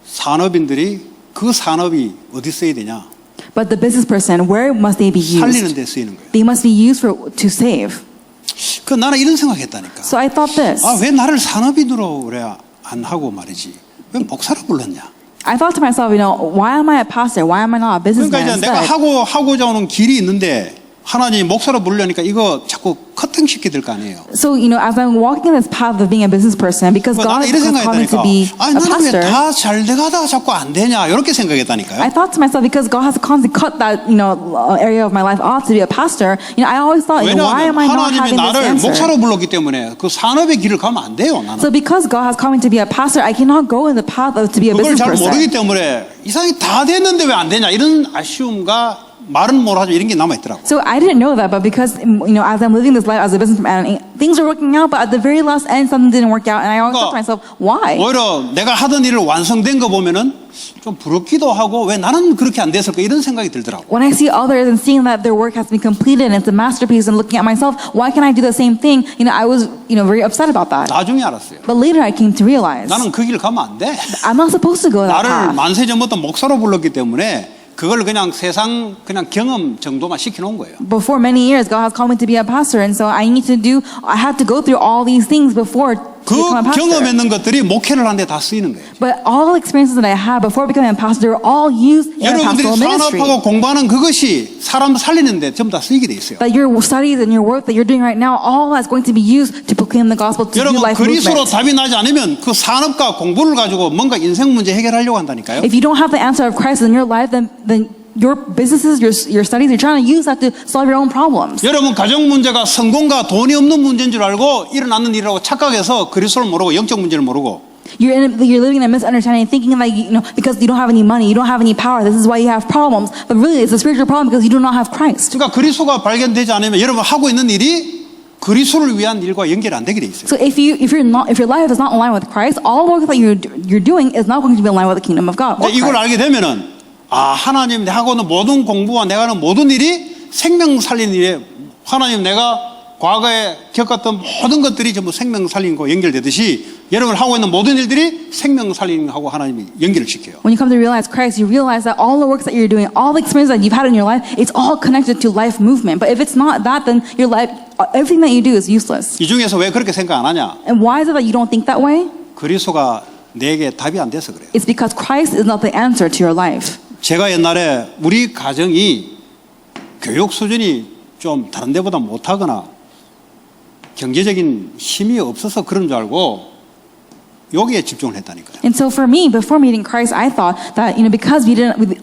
산업인들이 그 산업이 어디 써야 되냐? But the business person, where must they be 살리는 used? 데 쓰이는 거예요. They must be used to save. 그 나는 이런 생각했다니까. So I thought this. 아, 왜 나를 산업인으로 그래 안 하고 말이지? 왜 목사로 불렀냐? I thought to myself, why am I a pastor? Why am I not a 그러니까 businessman 이제 내가 instead? 하고자 하는 길이 있는데 하나님이 목사로 부르려니까 이거 자꾸 커팅시켜야 될 거 아니에요. So, as I'm walking this path of being a business person, because God 나는 이런 has called me to be 생각했다니까. 아, a 나는 왜 pastor, 다 잘 돼가다가 자꾸 안 되냐? 이렇게 I 생각했다니까요. thought to myself, because God has constantly cut that, area of my life off to be a pastor, I always thought, why am 왜냐하면 I not 하나님이 having this 나를 answer? 목사로 불렀기 때문에 그 산업의 길을 가면 안 돼요. 나는 So because God has called me to be a pastor, I cannot go in the path of to be a 그걸 business 잘 모르기 person. 때문에 이상이 다 됐는데 왜 안 되냐 이런 아쉬움과 말은 못하죠 이런 게 남아 있더라고. So I didn't know that, but because as I'm living this life as a businessman, things are working out, but at the very last end, something didn't work out, and I always thought to myself, why? 오히려 내가 하던 일을 완성된 거 보면은 좀 부럽기도 하고 왜 나는 그렇게 안 됐을까 이런 생각이 들더라고. When I see others and seeing that their work has been completed and it's a masterpiece, and looking at myself, why can't I do the same thing? I was very upset about that. 나중에 알았어요. But later I came to realize 나는 그 길 가면 안 돼. I'm not supposed to go that 나를 path. 만세 전부터 목사로 불렀기 때문에 그걸 그냥 세상 그냥 경험 정도만 시켜놓은 거예요. Before many years, God has called me to be a pastor, and so I had to go through all these things before to 그 become a pastor. 경험했는 것들이 목회를 하는데 다 쓰이는 거예요. But all the experiences that I had before becoming a pastor, they were all used in a 여러분들이 pastoral ministry. 산업하고 공부하는 그것이 사람 살리는데 전부 다 쓰이게 돼 있어요. That your studies and your work that you're doing right now, all that's going to be used to proclaim the gospel to do 여러분 life 그리스로 movement. 답이 나지 않으면 그 산업과 공부를 가지고 뭔가 인생 문제 해결하려고 한다니까요. If you don't have the answer of Christ in your life, then your businesses, your studies, you're trying to use that to solve your own problems. 여러분 가정 문제가 성공과 돈이 없는 문제인 줄 알고 일어나는 일이라고 착각해서 그리스도를 모르고 영적 문제를 모르고 You're living in a misunderstanding, thinking that because you don't have any money, you don't have any power, this is why you have problems. But really, it's a spiritual problem because you do not have Christ. 그러니까 그리스도가 발견되지 않으면 여러분 하고 있는 일이 그리스도를 위한 일과 연결이 안 되게 돼 있어요. So if your life is not in line with Christ, all the work that you're doing is not going to be in line with the kingdom of God. or 이걸 Christ. 알게 되면은 하나님 내가 하고 있는 모든 공부와 내가 하는 모든 일이 생명 살리는 일에 하나님 내가 과거에 겪었던 모든 것들이 전부 생명 살리는 거 연결되듯이 여러분 하고 있는 모든 일들이 생명 살리는 거하고 하나님이 연결을 시켜요. When you come to realize Christ, you realize that all the works that you're doing, all the experiences that you've had in your life, it's all connected to life movement. But if it's not that, then your life, everything that you do is useless. 이 중에서 왜 그렇게 생각 안 하냐? And why is it that you don't think that way? 그리스도가 내게 답이 안 돼서 그래요. It's because Christ is not the answer to your life. 제가 옛날에 우리 가정이 교육 수준이 좀 다른 데보다 못하거나 경제적인 힘이 없어서 그런 줄 알고 여기에 집중을 했다니까요. And so for me, before meeting Christ, I thought that because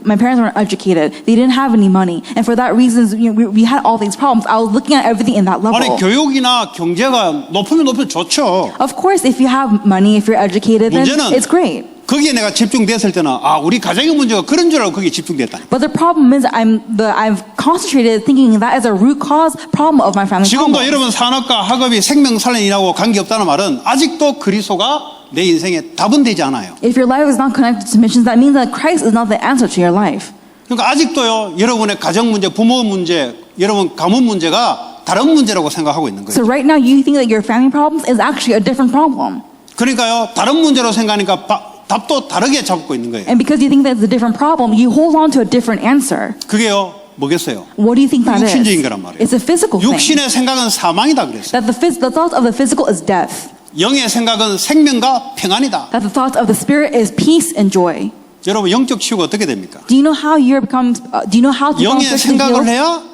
my parents weren't educated, they didn't have any money, and for that reason, we had all these problems. I was looking at everything in that level. 아니 교육이나 경제가 높으면 좋죠. Of course, if you have money, if you're educated, then 문제는 it's great. 거기에 내가 집중됐을 때는 우리 가정의 문제가 그런 줄 알고 거기에 집중됐다니. But the problem is, I've concentrated thinking that is a root cause problem of my family 지금도 problems. 여러분 산업과 학업이 생명 살리느라고 관계없다는 말은 아직도 그리스도가 내 인생에 답은 되지 않아요. If your life is not connected to missions, that means that Christ is not the answer to your life. 그러니까 아직도요 여러분의 가정 문제, 부모 문제, 여러분 가문 문제가 다른 문제라고 생각하고 있는 거예요. So right now, you think that your family problems is actually a different problem. 그러니까요, 다른 문제로 생각하니까 답도 다르게 잡고 있는 거예요. And because you think that's a different problem, you hold on to a different answer. 그게요, 뭐겠어요? What do you think that is? 육신적인 거란 말이에요. It's a physical thing. 육신의 생각은 사망이다 그랬어요. That the thought of the physical is death. 영의 생각은 생명과 평안이다. That the thought of the spirit is peace and joy. 여러분, 영적 치유가 어떻게 됩니까? Do you know how you become? Do you know how to become 영의 spiritually 생각을 healed? 해야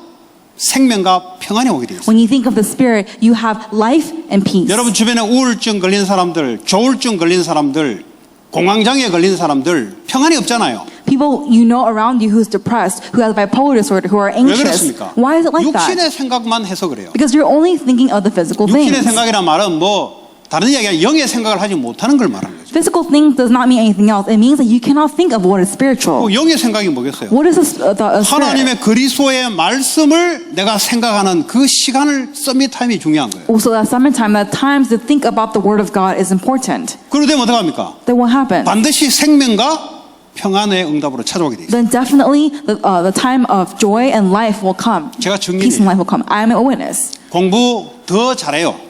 생명과 평안이 오게 되어 있어요. When you think of the spirit, you have life and peace. 여러분 주변에 우울증 걸린 사람들, 조울증 걸린 사람들, 공황장애 걸린 사람들 평안이 없잖아요. People you know around you who's depressed, who has bipolar disorder, who are 왜 anxious. 그렇습니까? Why is it like 육신의 that? 생각만 해서 그래요. Because you're only thinking of the physical 육신의 things. 생각이란 말은 뭐 다른 이야기가 영의 생각을 하지 못하는 걸 말하는 거죠. Physical things does not mean anything else. It means that you cannot think of what is spiritual. 영의 생각이 뭐겠어요? What is the spirit? 하나님의 그리스도의 말씀을 내가 생각하는 그 시간을 서밋타임이 중요한 거예요. Also, that summertime, that times to think about the word of God is important. 그러면 어떡합니까? Then what happens? 반드시 생명과 평안의 응답으로 찾아오게 돼 있어요. Then definitely the time of joy and life will come. 제가 Peace 증인이에요. and life will come. I am a witness. 공부 더 잘해요.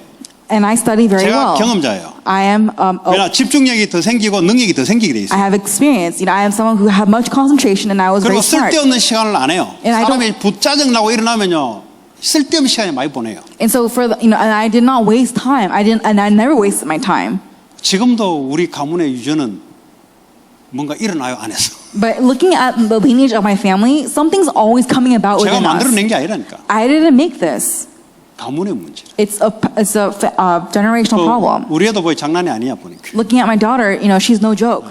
And I study very 제가 well. 경험자예요. I am 왜냐 집중력이 더 생기고 능력이 더 생기게 돼 I 있어요. have experience. I am someone who had much concentration and I was very 그리고 smart. 쓸데없는 시간을 안 해요. And I don't- 사람이 부짜증 나고 일어나면요 쓸데없는 시간이 많이 보내요. And so and I did not waste time. And I never wasted my time. 지금도 우리 가문의 유전은 뭔가 일어나요 안에서. But looking at the lineage of my family, something's always coming about 제가 within us. 만들어낸 게 아니라니까. I didn't make this. 가문의 문제. It's a generational problem. 우리 애도 보이 장난이 아니야 보니까. Looking at my daughter, she's no joke.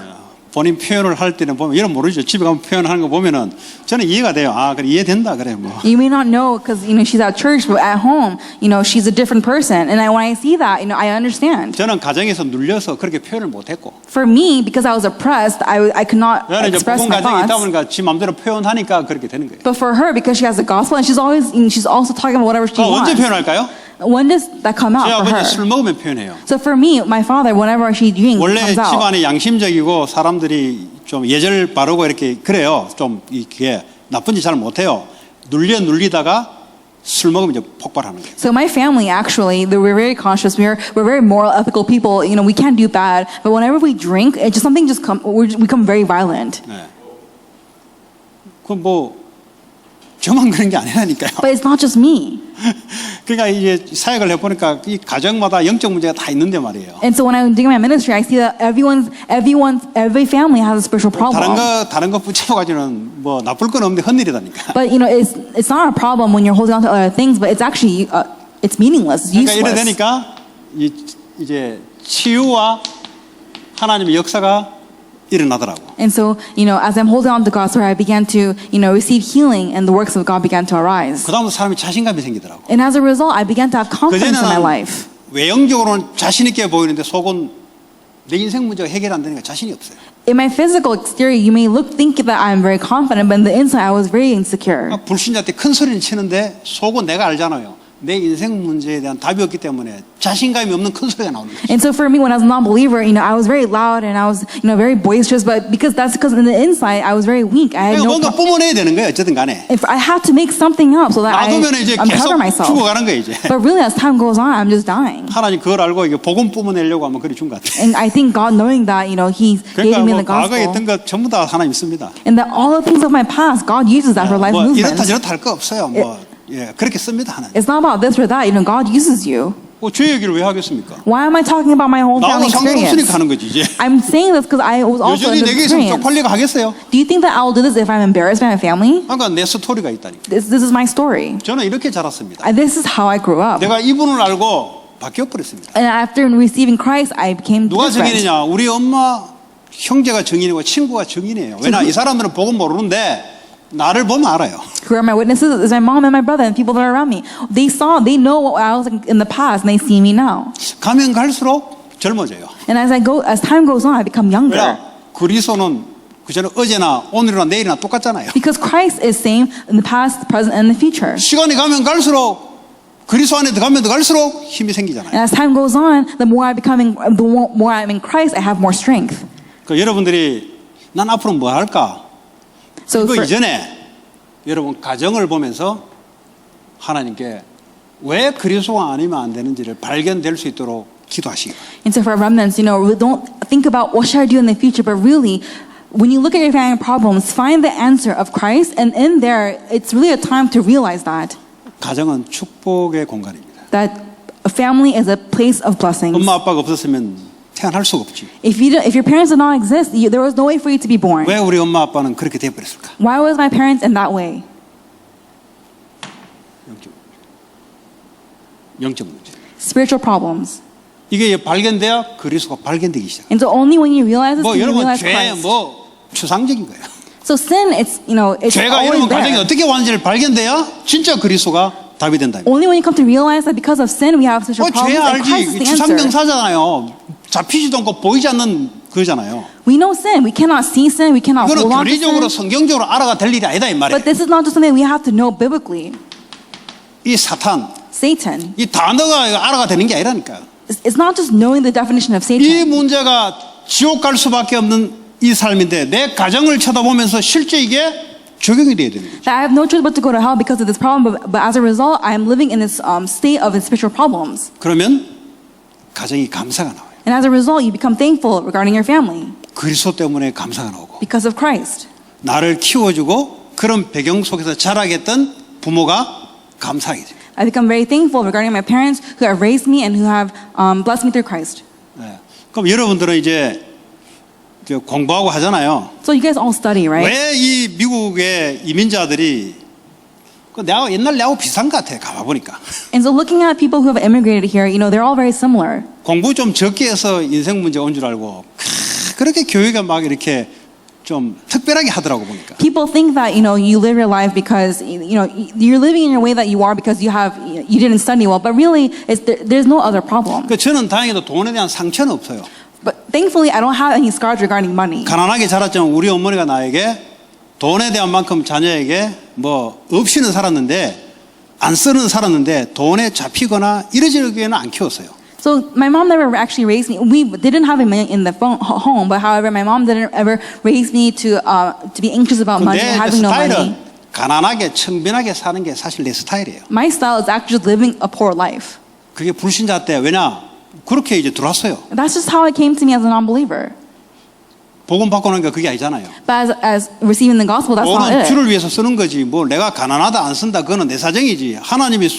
본인 표현을 할 때는 보면 이런 모르죠. 집에 가면 표현하는 거 보면은 저는 이해가 돼요. 아 그래 이해된다 그래 뭐. You may not know because she's at church, but at home, she's a different person. And when I see that, I understand. 저는 가정에서 눌려서 그렇게 표현을 못했고. For me, because I was oppressed, I could not 저는 이제 express 부분 my 가정이 있다 thoughts. 보니까 지 마음대로 표현하니까 그렇게 되는 거예요. But for her, because she has the gospel, and she's also talking about whatever she 그럼 언제 wants. 표현할까요? When does that come out 제 for her? 아버지 술 먹으면 표현해요. So for me, my father, whenever she drinks, 원래 comes out. 집안이 양심적이고 사람들이 좀 예절 바르고 이렇게 그래요. 좀 이게 나쁜 짓 잘 못해요. 눌리다가 술 먹으면 이제 폭발하는 거예요. So my family actually, we're very conscious. We're very moral, ethical people. We can't do bad. But whenever we drink, it just something just we become very violent. 네. 그럼 뭐 저만 그런 게 아니라니까요. But it's not just me. 그러니까 이제 사역을 해보니까 이 가정마다 영적 문제가 다 있는데 말이에요. And so when I'm doing my ministry, I see that every family has a spiritual problem. 다른 거 붙여가지고는 뭐 나쁠 건 없는데 헛일이다니까. But it's not a problem when you're holding on to other things. But it's actually it's meaningless. It's 그러니까 이래 useless. 되니까 이제 치유와 하나님의 역사가 일어나더라고. And so, as I'm holding on to God's word, I began to, receive healing, and the works of God began to arise. 그 다음부터 사람이 자신감이 생기더라고. And as a result, I began to have confidence in my life. 외형적으로는 자신 있게 보이는데 속은 내 인생 문제가 해결 안 되니까 자신이 없어요. In my physical exterior, you may think that I'm very confident, but in the inside, I was very insecure. 막 불신자한테 큰 소리는 치는데 속은 내가 알잖아요. 내 인생 문제에 대한 답이 없기 때문에 자신감이 없는 큰 소리가 나오는 거죠. And so for me, when I was a non-believer, I was very loud and I was, very boisterous. But because in the inside, I was very weak. I had no. 뭔가 뿜어내야 되는 거예요. 어쨌든 간에. If I had to make something up so that 놔두면 이제 계속 uncover myself. 죽어가는 거예요 이제. But really, as time goes on, I'm just dying. 하나님 그걸 알고 이게 복음 뿜어내려고 하면 그리 준 것 같아요. And I think God, knowing that, He gave 그러니까 me 뭐 the 과거에 gospel. 했던 것 전부 다 하나님 있습니다. And that all the things of my past, God uses that for life 뭐 movements. 이렇다 저렇다 할 거 없어요. 뭐 예, 그렇게 씁니다 하나님. It's not about this or that. God uses you. 제 얘기를 왜 하겠습니까? Why am I talking about my whole 나하고 family 상관없으니까 experience? 하는 거지 이제. I'm saying this because I was also 여전히 in this 내게 있으면 experience. 쪽팔리고 하겠어요? Do you think that I'll do this if I'm embarrassed by my family? 그러니까 내 스토리가 있다니까. This is my story. 저는 이렇게 자랐습니다. This is how I grew up. 내가 이분을 알고 바뀌어 버렸습니다. And after receiving Christ, I became 누가 different. 증인이냐? 우리 엄마, 형제가 증인이고 친구가 증인이에요. 왜냐 이 사람들은 복음 모르는데 나를 보면 알아요. Who are my witnesses? Is my mom and my brother and people that are around me. They know what I was in the past, and they see me now. 가면 갈수록 젊어져요. And as time goes on, I become younger. 왜냐 그리스도는 그저는 어제나 오늘이나 내일이나 똑같잖아요. Because Christ is same in the past, the present, and the future. 시간이 가면 갈수록 그리스도 안에 들어가면 들어갈수록 힘이 생기잖아요. And as time goes on, the more I'm in Christ, I have more strength. 그 여러분들이 난 앞으로 뭐 할까? So 그 for, 이전에 여러분 가정을 보면서 하나님께 왜 그리스도가 아니면 안 되는지를 발견될 수 있도록 기도하시기 바랍니다. And so for remnants, we don't think about what should I do in the future, but really, when you look at your family problems, find the answer of Christ, and in there, it's really a time to realize that 가정은 축복의 공간입니다. a family is a place of blessings. 엄마 아빠가 없었으면 태어날 수가 없지. If your parents did not exist, there was no way for you to be born. 왜 우리 엄마 아빠는 그렇게 돼버렸을까? Why was my parents in that way? 영적 문제. Spiritual problems. 이게 발견돼야 그리스도가 발견되기 시작. And so only when you realize this, 뭐 can you 여러분 realize 죄 Christ. 뭐 추상적인 거예요. So sin, it's 죄가 always 여러분 가정에 there. 어떻게 완전히 발견돼야 진짜 그리스도가 답이 된다. Only when you come to realize that because of sin we have such a 죄 problem, and Christ is 알지? the answer. 추상명사잖아요. 잡히지도 않고 보이지 않는 그거잖아요. We know sin. We cannot see sin. We cannot 이거는 hold on to 교리적으로 sin. 성경적으로 알아가 될 일이 아니다 이 말이에요. But this is not just something we have to know biblically. 이 사탄, Satan. 이 단어가 알아가 되는 게 아니라니까. It's not just knowing the definition of 이 Satan. 문제가 지옥 갈 수밖에 없는 이 삶인데 내 가정을 쳐다보면서 실제 이게 적용이 돼야 되는 거죠. That I have no choice but to go to hell because of this problem. But as a result, I am living in this state of spiritual problems. 그러면 가정이 감사가 나와요. And as a result, you become thankful regarding your family 그리스도 때문에 감사가 나오고 because of Christ. 나를 키워주고 그런 배경 속에서 자라겠던 부모가 감사하게 돼요. I become very thankful regarding my parents who have raised me and who have blessed me through Christ. 네. 그럼 여러분들은 이제 공부하고 하잖아요. So you guys all study, right? 왜 이 미국의 이민자들이 내가 옛날 내하고 비슷한 것 같아 가봐보니까. And so looking at people who have immigrated here, they're all very similar. 공부 좀 적게 해서 인생 문제 온 줄 알고 그렇게 교회가 막 이렇게 좀 특별하게 하더라고 보니까. People think that you live your life because you're living in your way that you are because you didn't study well, but really there's no other problem. 그 저는 다행히도 돈에 대한 상처는 없어요. But thankfully, I don't have any scars regarding money. 가난하게 자랐지만 우리 어머니가 나에게 돈에 대한 만큼 자녀에게 뭐 없이는 살았는데 안 쓰는 살았는데 돈에 잡히거나 이러지는 안 키웠어요. So my mom never actually raised me. We didn't have a money in the home, but however, my mom didn't ever raise me to be anxious about money, 근데 having no money. 스타일은 가난하게 청빈하게 사는 게 사실 내 스타일이에요. My style is actually living a poor life. 그게 불신자 때 왜냐 그렇게 이제 들어왔어요. That's just how it came to me as a non-believer. 복음 받고 나니까 그게 아니잖아요. But as receiving the gospel, that's not 돈은 it. 주를 위해서 쓰는 거지. 뭐 내가 가난하다 안 쓴다 그거는 내 사정이지. 하나님이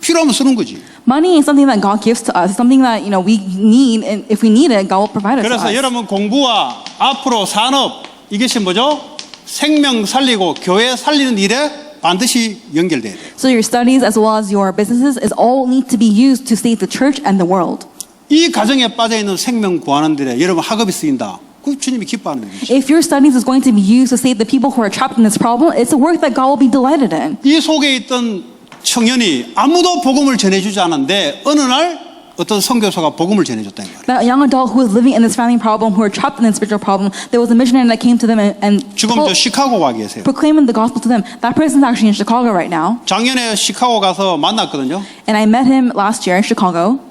필요하면 쓰는 거지. Money is something that God gives to us, something that we need, and if we need it, God will provide it to 그래서 us. 여러분 공부와 앞으로 산업 이것이 뭐죠? 생명 살리고 교회 살리는 일에 반드시 연결돼야 돼요. So your studies as well as your businesses is all need to be used to save the church and the world. 이 가정에 빠져 있는 생명 구하는 데에 여러분 학업이 쓰인다. 그 주님이 기뻐하는 거죠. If your studies is going to be used to save the people who are trapped in this problem, it's a work that God will be delighted in. 이 속에 있던 청년이 아무도 복음을 전해주지 않았는데 어느 날 어떤 선교사가 복음을 전해줬다는 거예요. That young adult who was living in this family problem, who were trapped in this spiritual problem, there was a missionary that came to them and 지금 저 시카고 와 계세요. proclaiming the gospel to them. That person's actually in Chicago right now. 작년에 시카고 가서 만났거든요. And I met him last year in Chicago.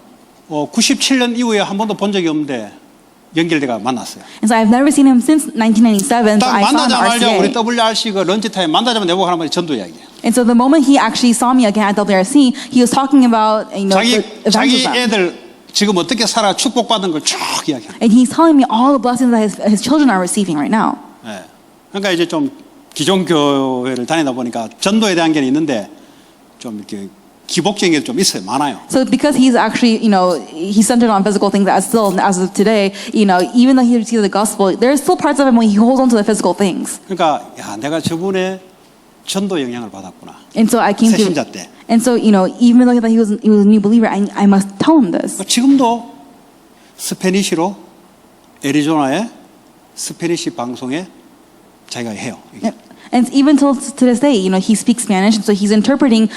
97년 이후에 한 번도 본 적이 없는데 연결돼가 만났어요. And so I've never seen him since 1997, but 딱 I saw him at 만나자마자 우리 RCA. WRC 그 런치 타임 만나자마자 내보고 하는 말이 전도 이야기예요. And so the moment he actually saw me again at WRC, he was talking about 자기 evangelism. 애들 지금 어떻게 살아 축복받은 걸 쭉 이야기해요. And he's telling me all the blessings that his children are receiving right now. 네. 그러니까 이제 좀 기존 교회를 다니다 보니까 전도에 대한 게 있는데 좀 이렇게 기복적인 게 좀 있어요. 많아요. So because he's actually, he's centered on physical things as of today, even though he received the gospel, there's still parts of him when he holds on to the physical things. 그러니까 야, 내가 저분의 전도 영향을 받았구나. And so I came 새신자 to, 때. and so, even though he was a new believer, I must tell him this. 지금도 스페니시로 애리조나의 스페니시 방송에 자기가 해요. 이게. And even till to this day, he speaks Spanish, and so he's interpreting,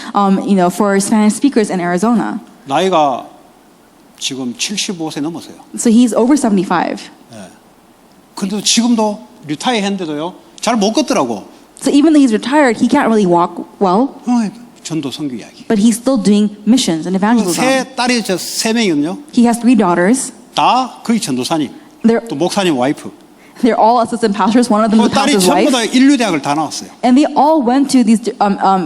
for Spanish speakers in Arizona. 나이가 지금 75세 넘었어요. So he's over 75. 근데 지금도 리타이 했는데도요. 잘 못 걷더라고. So even though he's retired, he can't really walk well, 전도 선교 이야기. but he's still doing missions and evangelism. 세 딸이 저 세 명이거든요. He has 3 daughters. 다 거의 전도사님. They're 또 목사님 와이프. They're all assistant pastors. One of them is 그 the 딸이 pastor's 전부 wife. 다 인류대학을 다 나왔어요. And they all went to these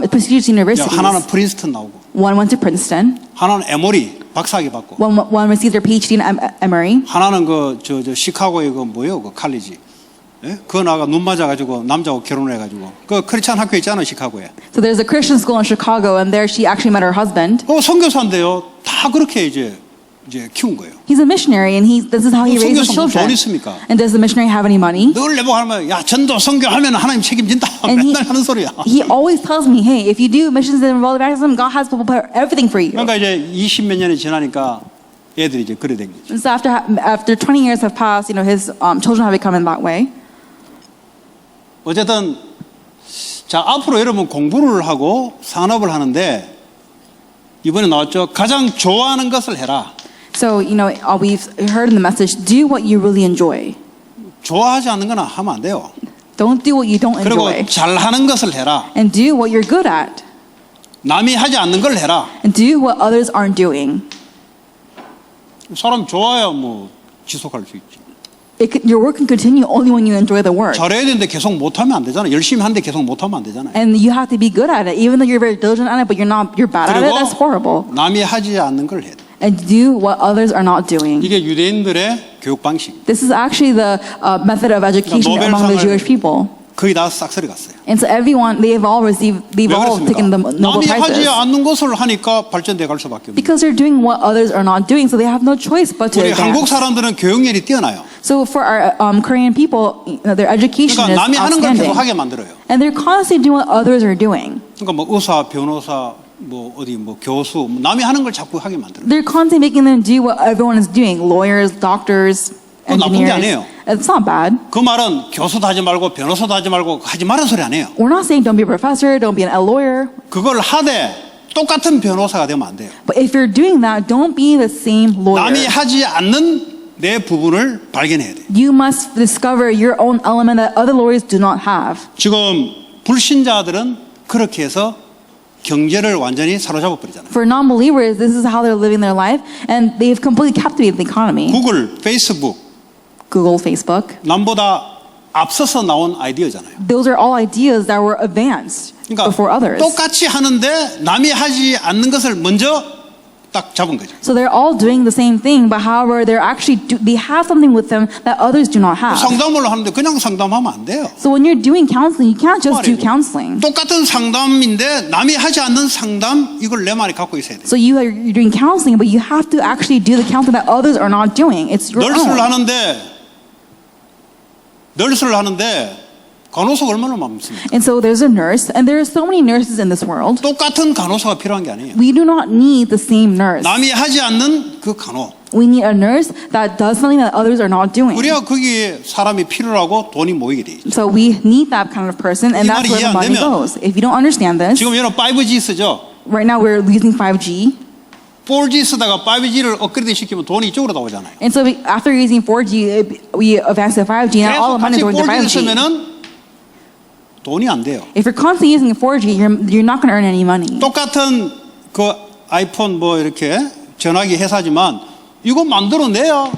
prestigious universities. 하나는 프린스턴 나오고, One went to Princeton. 하나는 에모리 박사학위 받고 One received their PhD in Emory. 하나는 저 시카고의 그 뭐요 그 칼리지 예? 그거 나가 눈 맞아가지고 남자하고 결혼해가지고 그 크리스찬 학교 있잖아요 시카고에 So there's a Christian school in Chicago, and there she actually met her husband. 선교사인데요 다 그렇게 이제 키운 거예요. He's a missionary, and this is how he raises 선교사 돈 children. 있습니까? And does the missionary have any money? 늘 내보고 하면 야 전도 선교하면 하나님 책임진다 And 맨날 하는 소리야. he always tells me, hey, if you do missions and involve baptism, God has people put everything for you. 그러니까 이제 20몇 년이 지나니까 애들이 이제 그래 된 거죠. And so after 20 years have passed, his children have become in that way. 어쨌든 자 앞으로 여러분 공부를 하고 산업을 하는데 이번에 나왔죠. 가장 좋아하는 것을 해라. So, we've heard in the message, do what you really enjoy. 좋아하지 않는 거나 하면 안 돼요. Don't do what you don't 그리고 enjoy. 잘하는 것을 해라. And do what you're good at. 남이 하지 않는 걸 해라. And do what others aren't doing. 사람 좋아야 뭐 지속할 수 있지. Your work can continue only when you enjoy the work. 잘해야 되는데 계속 못하면 안 되잖아요. 열심히 하는데 계속 못하면 안 되잖아요. And you have to be good at it, even though you're very diligent at it, but you're bad at it. That's horrible. 그리고 남이 하지 않는 걸 해야 돼. And do what others are not doing. 이게 유대인들의 교육 방식. This is actually the method of education among the Jewish people. 거의 다 싹쓸이 갔어요. And so everyone, they've all taken the Nobel 남이 하지 Prizes. 않는 것을 하니까 발전돼 갈 수밖에 없는. Because they're doing what others are not doing, so they have no choice but to 우리 한국 advance. 사람들은 교육열이 뛰어나요. So for our Korean people, their education 그러니까 is 남이 하는 걸 계속 outstanding. 하게 만들어요. And they're constantly doing what others are doing. 그러니까 뭐 의사, 변호사, 뭐 어디 뭐 교수, 남이 하는 걸 자꾸 하게 만들어요. They're constantly making them do what everyone is doing. Lawyers, doctors, 그건 나쁜 게 engineers. 아니에요. It's not bad. 그 말은 교수도 하지 말고 변호사도 하지 말고 하지 말은 소리 아니에요. We're not saying don't be a professor, don't be a lawyer. 그걸 하되 똑같은 변호사가 되면 안 돼요. But if you're doing that, don't be the same lawyer. 남이 하지 않는 내 부분을 발견해야 돼요. You must discover your own element that other lawyers do not have. 지금 불신자들은 그렇게 해서 경제를 완전히 사로잡아 버리잖아요. For non-believers, this is how they're living their life, and they've completely captivated the economy. 구글, 페이스북 Google, Facebook. 남보다 앞서서 나온 아이디어잖아요. Those are all ideas that were advanced before 그러니까 others. 똑같이 하는데 남이 하지 않는 것을 먼저 딱 잡은 거죠. So they're all doing the same thing, but however, they have something with them that others do not have. 상담을 하는데 그냥 상담하면 안 돼요. So when you're doing counseling, you can't just do 말이고. counseling. 똑같은 상담인데 남이 하지 않는 상담 이걸 내 말이 갖고 있어야 돼요. So you're doing counseling, but you have to actually do the counseling that others are not doing. It's your 널스를 own. 하는데 간호사가 얼마나 많습니까? And so there's a nurse, and there are so many nurses in this world. 똑같은 간호사가 필요한 게 아니에요. We do not need the same nurse. 남이 하지 않는 그 간호. We need a nurse that does something that others are not doing. 그래야 거기에 사람이 필요하고 돈이 모이게 돼 있죠. So we need that kind of person, 이 and that's 말이 where 이해 안 the money 되면 goes. If you don't understand this, 지금 여러분 5G 쓰죠? right now we're using 5G. 4G 쓰다가 5G를 업그레이드 시키면 돈이 이쪽으로 나오잖아요. And so after using 4G, we advanced to 5G, and all 계속 the money 같이 is going to 4G를 5G. 쓰면은 돈이 안 돼요. If you're constantly using 4G, you're not going to earn any money. 똑같은 그 아이폰 뭐 이렇게 전화기 회사지만 이거 만들어내야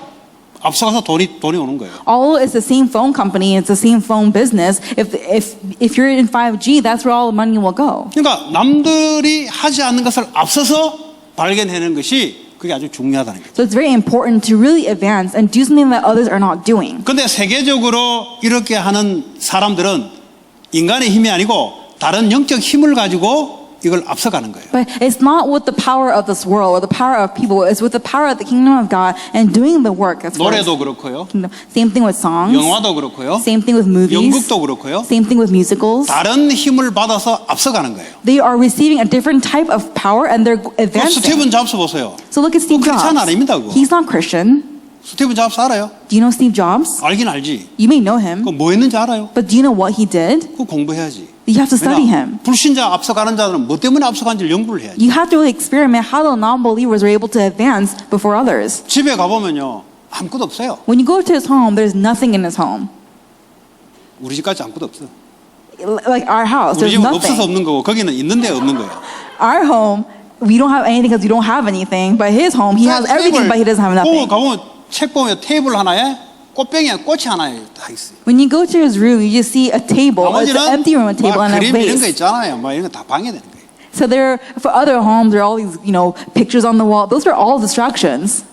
앞서가서 돈이 오는 거예요. All is the same phone company, it's the same phone business. If you're in 5G, that's where all the money will go. 그러니까 남들이 하지 않는 것을 앞서서 발견해내는 것이 그게 아주 중요하다는 거죠. So it's very important to really advance and do something that others are not doing. 근데 세계적으로 이렇게 하는 사람들은 인간의 힘이 아니고 다른 영적 힘을 가지고 이걸 앞서가는 거예요. But it's not with the power of this world or the power of people. It's with the power of the kingdom of God and doing the work. That's what 노래도 그렇고요. Same thing with songs. 영화도 그렇고요. Same thing with movies. 연극도 그렇고요. Same thing with musicals. 다른 힘을 받아서 앞서가는 거예요. They are receiving a different type of power and they're advancing. 스티븐 잡스 보세요. So look at Steve 크리스찬 Jobs. 아닙니다, 그거. He's not Christian. 스티븐 잡스 알아요? Do you know Steve Jobs? 알긴 알지. You may know him, 그 뭐 했는지 알아요? but do you know what he did? 그거 공부해야지. You have to study him. 불신자 앞서가는 자들은 뭐 때문에 앞서가는지 연구를 해야지. You have to really experiment how the non-believers were able to advance before others. 집에 가보면요 아무것도 없어요. When you go to his home, there's nothing in his home. 우리 집까지 아무것도 없어. Like our house, 우리 there's 집은 없어서 nothing. 없는 거고 거기는 있는데 없는 거예요. Our home, we don't have anything because we don't have anything. But his home, he has everything, but he doesn't have nothing. 가보면 책 보면 테이블 하나에 꽃이 하나에 다 있어요. When you go to his room, you just see a table. It's an empty room, a table, 막 and a 그림 이런 거 vase. 있잖아요. 막 이런 거 다 방해되는 거예요. So there, for other homes, there are all these, pictures on the wall. Those are all distractions.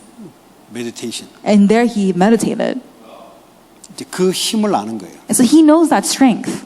메디테이션. And there he meditated. 이제 그 힘을 아는 거예요. And so he knows that strength.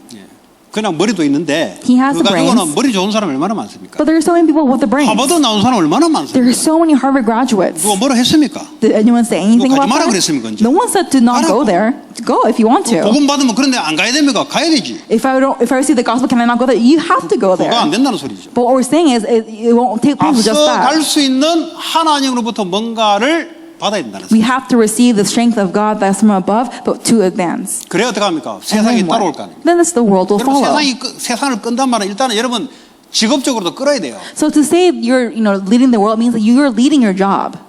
그냥 머리도 있는데 He has 그 the 가지고는 brains. 머리 좋은 사람 얼마나 많습니까? But there are so many people with the brains. 하버드 나온 사람 얼마나 There 많습니까? are so many Harvard graduates. 누가 뭐라 했습니까? Did anyone say anything 가지 about 마라 that? 그랬습니까, 이제? No one said to not 가라고. go there. Go if you want to. 복음 받으면 그런데 안 가야 됩니까? 가야 되지. If I receive the gospel, can I not go there? You have to go there. 그거 안 된다는 소리죠. But what we're saying is it won't take place with just 앞서 갈 that. 수 있는 하나님으로부터 뭔가를 받아야 된다는 We 소리죠. have to receive the strength of God that's from above, but to advance. 그래 어떻게 합니까? And 세상이 then 따라올 what? 거 아닙니까? Then the world will 여러분 follow. 세상을 끈단 말은 일단은 여러분 직업적으로도 끌어야 돼요. So to say you're leading the world means that you're leading your job.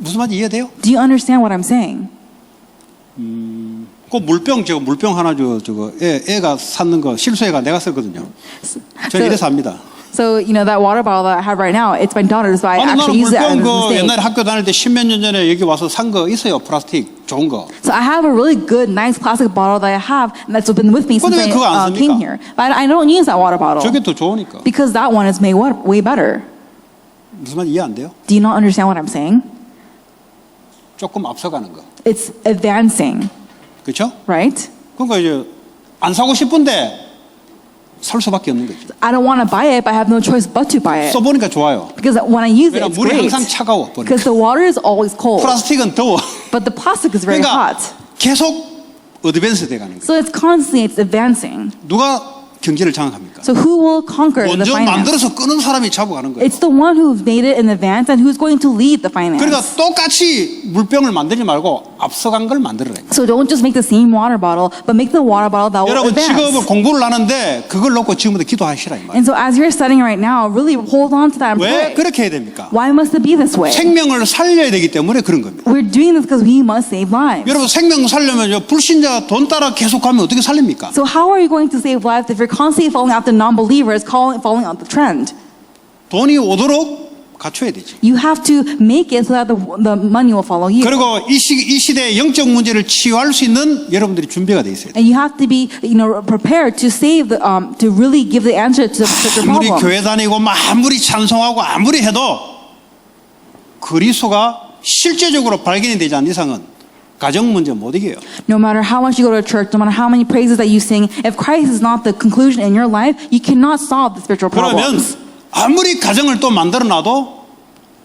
무슨 말인지 이해돼요? Do you understand what I'm saying? 그 물병 하나 저거 애가 샀는 거 실수해가 내가 썼거든요. 저 이래서 합니다. So that water bottle that I have right now, it's my daughter's, but I 아니 나는 actually use it as 물병 a 그 mistake. 옛날에 학교 다닐 때 10몇 년 전에 여기 와서 산 거 있어요. 플라스틱 좋은 거. So I have a really good, nice plastic bottle that I have, and that's been with me since 근데 왜 그거 안 I came 씁니까? here. But I don't use that water bottle 저게 더 좋으니까. because that one is made way better. 무슨 말인지 이해 안 돼요? Do you not understand what I'm saying? 조금 앞서가는 거. It's advancing, 그렇죠? right? 그러니까 이제 안 사고 싶은데 살 수밖에 없는 거죠. I don't want to buy it, but I have no choice but to buy it. 써보니까 좋아요. Because when I use it, 왜냐면 it's 물이 great. 항상 차가워. 보니까. Because the water is always cold, 플라스틱은 더워. but the plastic is very 그러니까 hot. 계속 어드밴스 돼가는 거예요. So it's constantly, it's advancing. 누가 경제를 장악합니까? So who will conquer the 먼저 finance? 만들어서 끄는 사람이 잡아가는 거예요. It's the one who's made it in advance and who's going to lead the finance. 그러니까 똑같이 물병을 만들지 말고 앞서간 걸 만들어라. So don't just make the same water bottle, but make the water bottle that will 여러분 직업을 advance. 공부를 하는데 그걸 놓고 지금부터 기도하시라 이 말이에요. And so as you're studying right now, really hold on to that and 왜 pray. 그렇게 해야 됩니까? Why must it be this way? 생명을 살려야 되기 때문에 그런 겁니다. We're doing this because we must save lives. 여러분 생명 살려면 불신자 돈 따라 계속 가면 어떻게 살립니까? So how are you going to save lives if you're constantly falling after non-believers, following out the trend? 돈이 오도록 갖춰야 되지. You have to make it so that the money will follow you. 그리고 이 시대의 영적 문제를 치유할 수 있는 여러분들이 준비가 돼 있어야 돼. And you have to be, prepared to save to really give the answer to the 아무리 problem. 교회 다니고 아무리 찬송하고 아무리 해도 그리스도가 실제적으로 발견이 되지 않는 이상은 가정 문제 못 이겨요. No matter how much you go to church, no matter how many praises that you sing, if Christ is not the conclusion in your life, you cannot solve the spiritual 그러면 problems. 아무리 가정을 또 만들어 놔도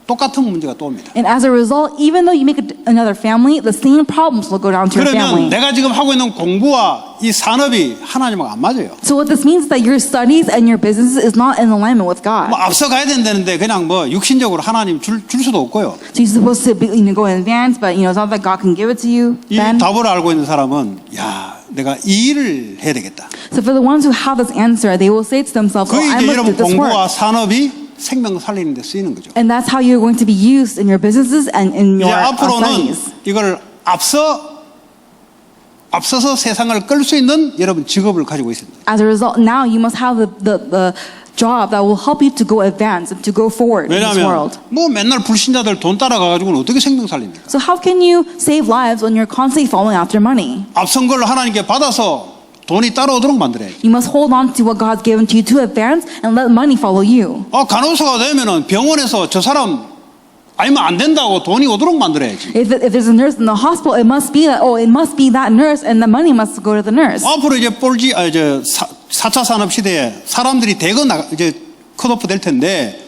똑같은 문제가 또 옵니다. And as a result, even though you make another family, the same problems will go down to your 그러면 family. 내가 지금 하고 있는 공부와 이 산업이 하나님하고 안 맞아요. So what this means is that your studies and your business is not in alignment with God. 뭐 앞서 가야 된다는데 그냥 육신적으로 하나님 줄 수도 없고요. So you're supposed to be, go in advance, but it's not that God can give it to you 이 then. 답을 알고 있는 사람은 야 내가 이 일을 해야 되겠다. So for the ones who have this answer, they will say to themselves, 그 I 이제 must do 여러분 this work. 공부와 산업이 생명 살리는 데 쓰이는 거죠. And that's how you're going to be used in your businesses and in 이제 your 앞으로는 studies. 이걸 앞서서 세상을 끌 수 있는 여러분 직업을 가지고 있습니다. As a result, now you must have the job that will help you to go advance and to go forward in this 왜냐하면 world. 뭐 맨날 불신자들 돈 따라가가지고는 어떻게 생명 살립니까? So how can you save lives when you're constantly following after money? 앞선 걸 하나님께 받아서 돈이 따라오도록 만들어야지. You must hold on to what God's given to you to advance and let money follow you. 간호사가 되면은 병원에서 저 사람 아니면 안 된다고 돈이 오도록 만들어야지. If there's a nurse in the hospital, it must be that nurse and the money must go to the nurse. 앞으로 이제 4차 산업 시대에 사람들이 대거 이제 컷오프 될 텐데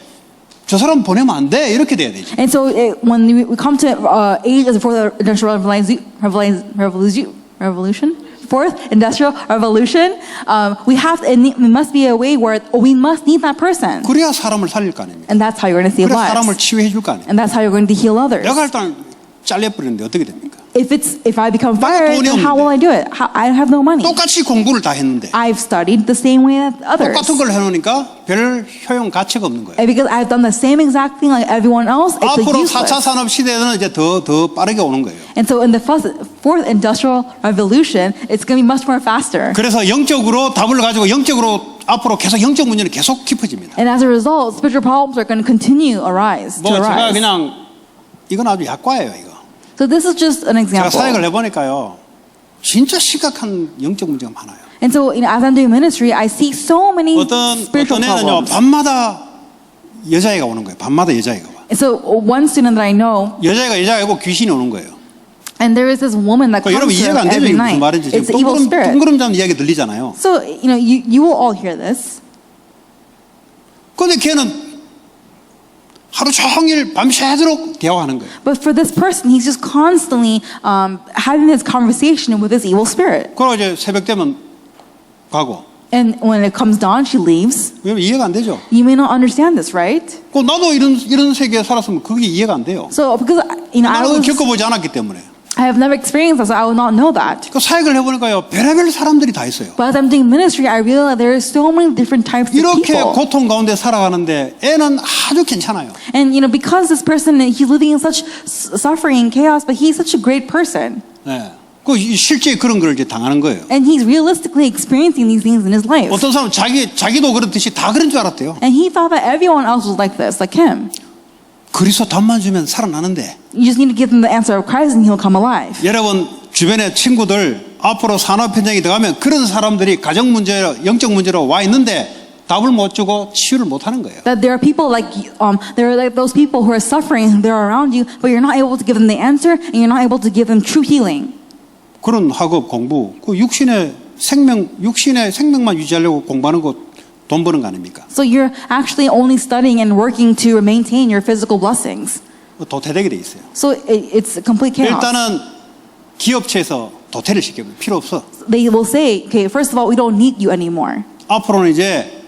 저 사람 보내면 안 돼 이렇게 돼야 되지. And so when we come to age of the fourth industrial revolution, it must be a way where we must need that person. 그래야 사람을 살릴 거 아닙니까? And that's how you're going to save 그래야 사람을 lives. 치유해 줄 거 아닙니까? And that's how you're going to heal others. 내가 일단 잘려버리는데 어떻게 됩니까? If I become fired, 돈이 then how will I do it? I have no money. 똑같이 공부를 다 했는데 I've studied the same way as others. 똑같은 걸 해놓으니까 별 효용 가치가 없는 거예요. And because I've done the same exact thing like everyone else, it's 앞으로 useless. 4차 산업 시대에는 이제 더 빠르게 오는 거예요. And so in the fourth industrial revolution, it's going to be much more faster. 그래서 영적으로 답을 가지고 영적으로 앞으로 계속 영적 문제는 계속 깊어집니다. And as a result, spiritual problems are going to continue to arise. 뭐 제가 그냥 이건 아주 약과예요 이거. So this is just an 제가 example. 사역을 해보니까요. 진짜 심각한 영적 문제가 많아요. And so, as I'm doing ministry, I see so many 어떤 spiritual 애는요, problems. 밤마다 여자애가 오는 거예요. 밤마다 여자애가 와. And so, one student that I know, 여자애고 귀신이 오는 거예요. and there is this woman that 여러분 comes to 이해가 안 him 되죠? every 이게 무슨 night. 말인지 It's 지금 the evil spirit. 뜬구름 잡는 이야기 들리잖아요. So, you will all hear this. 근데 걔는 하루 종일 밤새도록 대화하는 거예요. But for this person, he's just constantly having this conversation with this evil spirit. 그러고 이제 새벽 되면 가고. And when it comes dawn, she leaves. 여러분 이해가 안 되죠? You may not understand this, right? 그 나도 이런 세계에 살았으면 그게 이해가 안 돼요. So, because I 나도 was, 겪어보지 않았기 때문에. I have never experienced that, so I will not know that. 그 사역을 해보니까요, 별의별 사람들이 다 있어요. But as I'm doing ministry, I realize there are so many different types of 이렇게 people. 고통 가운데 살아가는데 애는 아주 괜찮아요. And because this person, he's living in such suffering and chaos, but he's such a great person. 네. 그 실제 그런 걸 이제 당하는 거예요. And he's realistically experiencing these things in his life. 어떤 사람은 자기도 그렇듯이 다 그런 줄 알았대요. And he thought that everyone else was like this, like him. 그리스도 답만 주면 살아나는데. You just need to give him the answer of Christ and he'll come alive. 여러분 주변에 친구들 앞으로 산업 현장에 들어가면 그런 사람들이 가정 문제, 영적 문제로 와 있는데 답을 못 주고 치유를 못 하는 거예요. That there are people like there are like those people who are suffering, they're around you, but you're not able to give them the answer and you're not able to give them true healing. 그런 학업 공부, 그 육신의 생명만 유지하려고 공부하는 거 돈 버는 거 아닙니까? So you're actually only studying and working to maintain your physical blessings. 도태되게 돼 있어요. So it's complete chaos. 일단은 기업체에서 도태를 시켜요. 필요 없어. They will say, okay, first of all, we don't need you anymore. 앞으로는 이제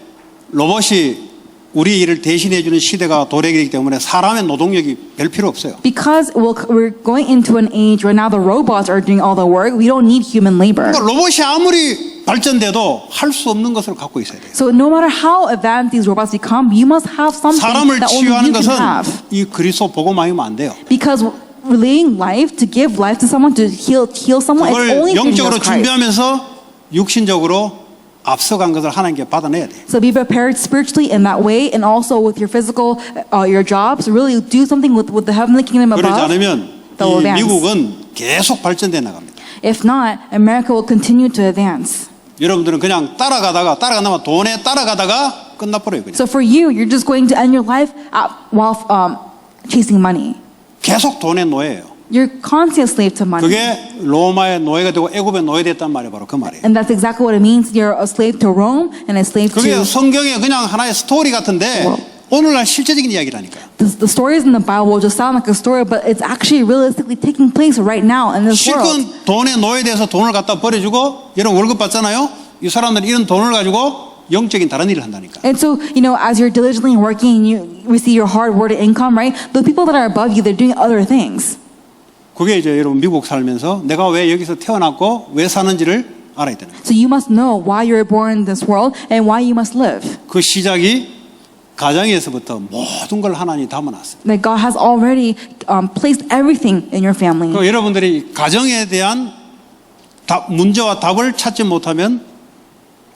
로봇이 우리 일을 대신해 주는 시대가 도래하기 때문에 사람의 노동력이 별 필요 없어요. Because we're going into an age where now the robots are doing all the work, we don't need human labor. 그러니까 로봇이 아무리 발전돼도 할 수 없는 것을 갖고 있어야 돼요. So no matter how advanced these robots become, you must have something 사람을 that only 치유하는 you can 것은 have. 이 그리스도 복음만이면 안 돼요. Because relaying life, to give life to someone, to heal someone, it's 그걸 only through 영적으로 Jesus Christ. 준비하면서 육신적으로 앞서간 것을 하나님께 받아내야 돼요. So be prepared spiritually in that way, and also with your physical, your jobs. Really do something with the heavenly kingdom 그러지 above. 않으면 that will 이 advance. 미국은 계속 발전돼 나갑니다. If not, America will continue to advance. 여러분들은 그냥 따라가다가 돈에 따라가다가 끝나버려요. 그냥. So for you, you're just going to end your life while chasing money. 계속 돈의 노예예요. You're constantly a slave to money. 그게 로마의 노예가 되고 애굽의 노예됐단 말이 바로 그 말이에요. And that's exactly what it means. You're a slave to Rome and a slave 그게 to... 성경의 그냥 하나의 스토리 같은데 오늘날 실제적인 이야기라니까요. The stories in the Bible will just sound like a story, but it's actually realistically taking place right now in this world. 실컷 돈의 노예돼서 돈을 갖다 버려주고 여러분 월급 받잖아요. 이 사람들이 이런 돈을 가지고 영적인 다른 일을 한다니까. And so, as you're diligently working and you receive your hard-worked income, right? The people that are above you, they're doing other things. 그게 이제 여러분 미국 살면서 내가 왜 여기서 태어났고 왜 사는지를 알아야 되는 거예요. So you must know why you're born in this world and why you must live. 그 시작이 가정에서부터 모든 걸 하나님이 담아놨어요. That God has already placed everything in your family. 그럼 여러분들이 가정에 대한 문제와 답을 찾지 못하면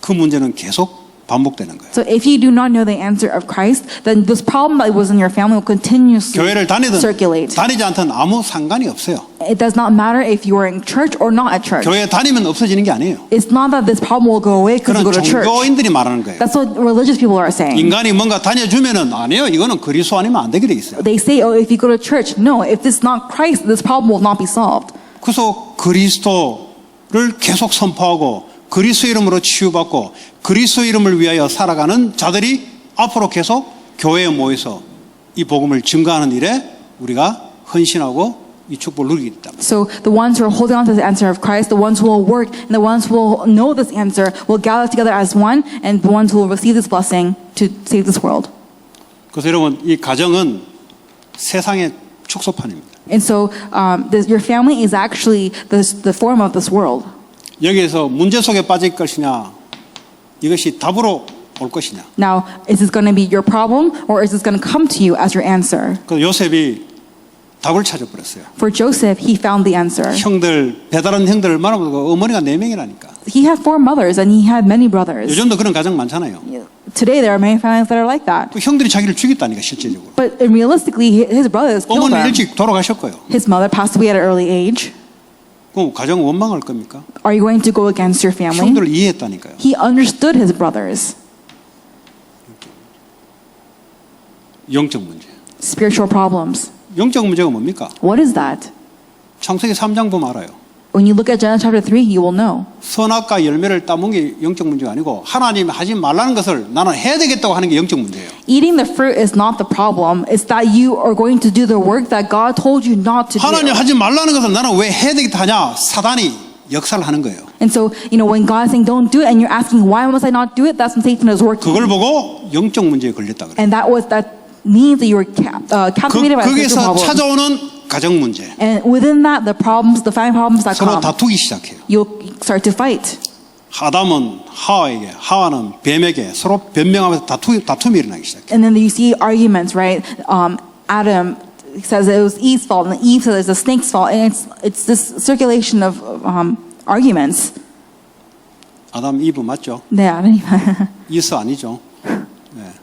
그 문제는 계속 반복되는 거예요. So if you do not know the answer of Christ, then this problem that was in your family will continuously 교회를 다니든 circulate. 다니지 않든 아무 상관이 없어요. It does not matter if you are in church or not at church. 교회 다니면 없어지는 게 아니에요. It's not that this problem will go away because you 그런 go to church. 종교인들이 말하는 거예요. That's what religious people are saying. 인간이 뭔가 다녀주면은 아니에요. 이거는 그리스도 아니면 안 되게 돼 있어요. They say, oh, if you go to church, no, if it's not Christ, this problem will not be solved. 그래서 그리스도를 계속 선포하고 그리스도 이름으로 치유받고 그리스도 이름을 위하여 살아가는 자들이 앞으로 계속 교회에 모여서 이 복음을 증거하는 일에 우리가 헌신하고 이 축복을 누리게 됐다. So the ones who are holding on to the answer of Christ, the ones who will work, and the ones who will know this answer will gather together as one, and the ones who will receive this blessing to save this world. 그래서 여러분 이 가정은 세상의 축소판입니다. And so your family is actually the form of this world. 여기에서 문제 속에 빠질 것이냐 이것이 답으로 올 것이냐. Now, is this going to be your problem, or is this going to come to you as your answer? 그래서 요셉이 답을 찾아버렸어요. For Joseph, he found the answer. 배다른 형들 얼마나 많고 어머니가 4명이라니까. He had 4 mothers, and he had many brothers. 요즘도 그런 가정 많잖아요. Today, there are many families that are like that. 그 형들이 자기를 죽였다니까 실제적으로. But realistically, his brothers killed 어머니는 him. 일찍 돌아가셨고요. His mother passed away at an early age. 그럼 가정 원망할 겁니까? Are you going to go against your family? 형들을 이해했다니까요. He understood his brothers. 영적 문제. Spiritual problems. 영적 문제가 뭡니까? What is that? 창세기 3장 보면 알아요. When you look at Genesis chapter 3, you will know. 선악과 열매를 따먹은 게 영적 문제가 아니고 하나님이 하지 말라는 것을 나는 해야 되겠다고 하는 게 영적 문제예요. Eating the fruit is not the problem. It's that you are going to do the work that God told you not to 하나님 do. 하지 말라는 것을 나는 왜 해야 되겠다 하냐? 사단이 역사를 하는 거예요. And so, when God is saying don't do it and you're asking why must I not do it, that's when Satan is working. 그걸 보고 영적 문제에 걸렸다 그래요. And that means that you were captivated by spiritual 거기서 problems. 찾아오는 가정 문제. And within that, the family problems that 서로 come, 다투기 시작해요. you'll start to fight. 아담은 하와에게, 하와는 뱀에게 서로 변명하면서 다툼이 일어나기 시작해요. And then you see arguments, right? Adam says it was Eve's fault, and Eve says it's the snake's fault, and it's this circulation of arguments. 아담, 이브 맞죠? 네, 아니면 이스 아니죠? 네.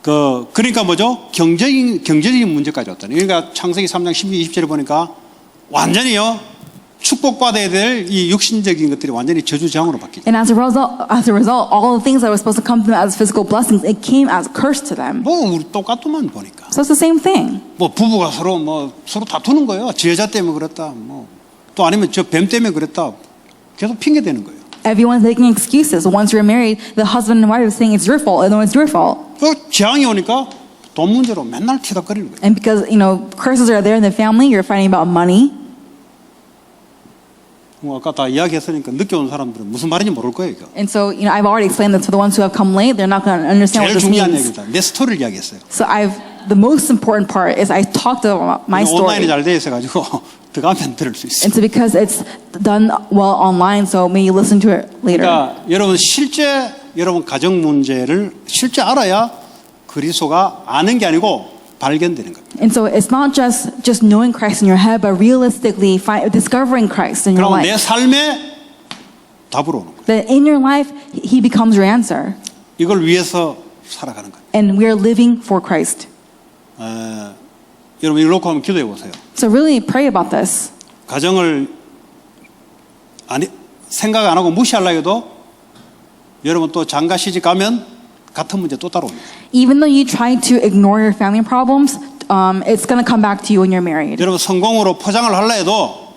그러니까 뭐죠? 경제적인 문제까지 왔다니. 그러니까 창세기 3장 12, 20절에 보니까 완전히요 축복받아야 될 이 육신적인 것들이 완전히 저주장으로 바뀌죠. And as a result, all the things that were supposed to come to them as physical blessings, it came as a curse to them. 뭐 우리 똑같더만 보니까. So it's the same thing. 뭐 부부가 서로 다투는 거예요. 저 여자 때문에 그랬다. 뭐 또 아니면 저 뱀 때문에 그랬다. 계속 핑계 대는 거예요. Everyone's making excuses. Once you're married, the husband and wife are saying it's your fault, and then it's your fault. 재앙이 오니까 돈 문제로 맨날 티닥거리는 거예요. And because curses are there in the family, you're fighting about money. 뭐 아까 다 이야기했으니까 늦게 온 사람들은 무슨 말인지 모를 거예요. 이거. And so, I've already explained this for the ones who have come late. They're not going to understand what 제일 this 중요한 means. 얘기다. 내 스토리를 이야기했어요. So the most important part is I talked about my 온라인이 story. 잘 돼 있어가지고 들어가면 들을 수 있어요. And so because it's done well online, so may you listen to it later. 그러니까 여러분 여러분 가정 문제를 실제 알아야 그리스도가 아는 게 아니고 발견되는 겁니다. And so it's not just knowing Christ in your head, but realistically discovering Christ in your 그럼 내 life. 삶에 답으로 오는 거예요. That in your life, He becomes your answer. 이걸 위해서 살아가는 거예요. And we are living for Christ. 여러분 이걸 놓고 한번 기도해 보세요. So really pray about this. 가정을 생각 안 하고 무시하려 해도 여러분 또 장가 시집 가면 같은 문제 또 따라옵니다. Even though you try to ignore your family problems, it's going to come back to you when you're married. 여러분 성공으로 포장을 하려 해도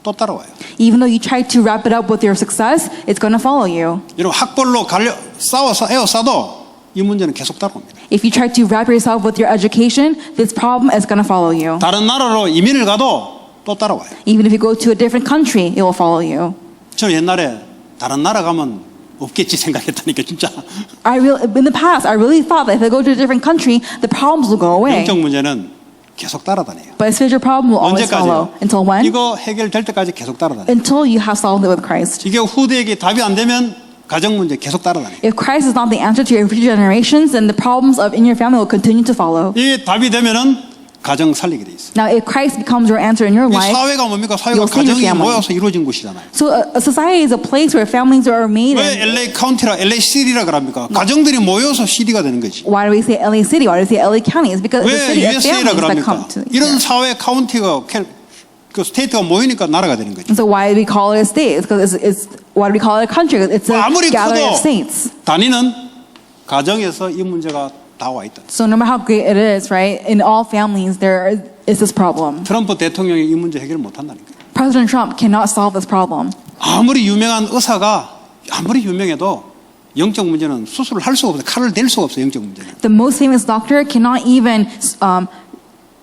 또 따라와요. Even though you try to wrap it up with your success, it's going to follow you. 여러분 학벌로 싸워서 에워싸도 이 문제는 계속 따라옵니다. If you try to wrap yourself with your education, this problem is going to follow you. 다른 나라로 이민을 가도 또 따라와요. Even if you go to a different country, it will follow you. 저 옛날에 다른 나라 가면 없겠지 생각했다니까 진짜. In the past, I really thought that if I go to a different country, the problems will go away. 영적 문제는 계속 따라다녀요. But a spiritual problem will always follow. 언제까지요? Until when? 이거 해결될 때까지 계속 따라다녀요. Until you have solved it with Christ. 이게 후대에게 답이 안 되면 가정 문제 계속 따라다녀요. If Christ is not the answer to your future generations, then the problems in your family will continue to follow. 이게 답이 되면은 가정 살리게 돼 있어요. Now, if Christ becomes your answer in your 이 life, 사회가 뭡니까? 사회가 you'll save your 가정이 family. 모여서 이루어진 곳이잖아요. So a society is a place where families are made. 왜 LA 카운티라 LA 시티라 그럽니까? 가정들이 모여서 시티가 되는 거지. Why do we say LA City? Why do we say LA County? It's because it's a 왜 city of USA라 families that come 그럽니까? to. 이런 사회 카운티가 그 스테이트가 모이니까 나라가 되는 거죠. And so why do we call it a state? It's because it's why do we call it a country? It's a 아무리 gathering of 커도 states. 단위는 가정에서 이 문제가 다 와 있다. So no matter how great it is, right? In all families, there is this problem. 트럼프 대통령이 이 문제 해결 못 한다니까. President Trump cannot solve this problem. 아무리 유명한 의사가 아무리 유명해도 영적 문제는 수술을 할 수가 없어요. 칼을 댈 수가 없어요. 영적 문제는. The most famous doctor cannot even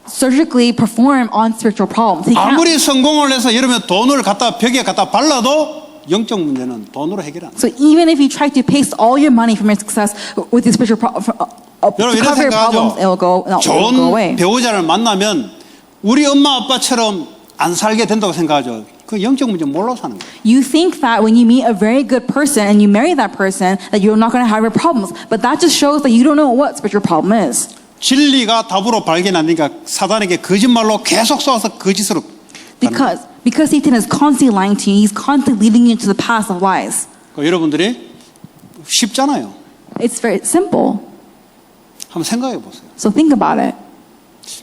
surgically perform on spiritual problems. He can't. 아무리 성공을 해서 여러분 돈을 벽에 갖다 발라도 영적 문제는 돈으로 해결 안 돼. So even if you try to paste all your money from your success with the spiritual to 여러분 이런 cover your problems, it will go 좋은 away. 배우자를 만나면 우리 엄마 아빠처럼 안 살게 된다고 생각하죠. 그 영적 문제 몰라서 사는 거예요. You think that when you meet a very good person and you marry that person, that you're not going to have your problems. But that just shows that you don't know what spiritual problem is. 진리가 답으로 발견 안 되니까 사단에게 거짓말로 계속 쏘아서 거짓으로 Because Satan is constantly lying to you, he's constantly leading you into the path of lies. 여러분들이 쉽잖아요. It's very simple. 한번 생각해 보세요. So think about it.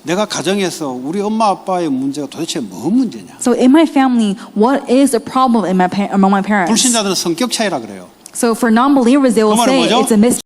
내가 가정에서 우리 엄마 아빠의 문제가 도대체 뭔 문제냐? So in my family, what is the problem among my parents? 불신자들은 성격 차이라 그래요. So for non-believers, they will 그 말은 say 뭐죠? it's a mystery.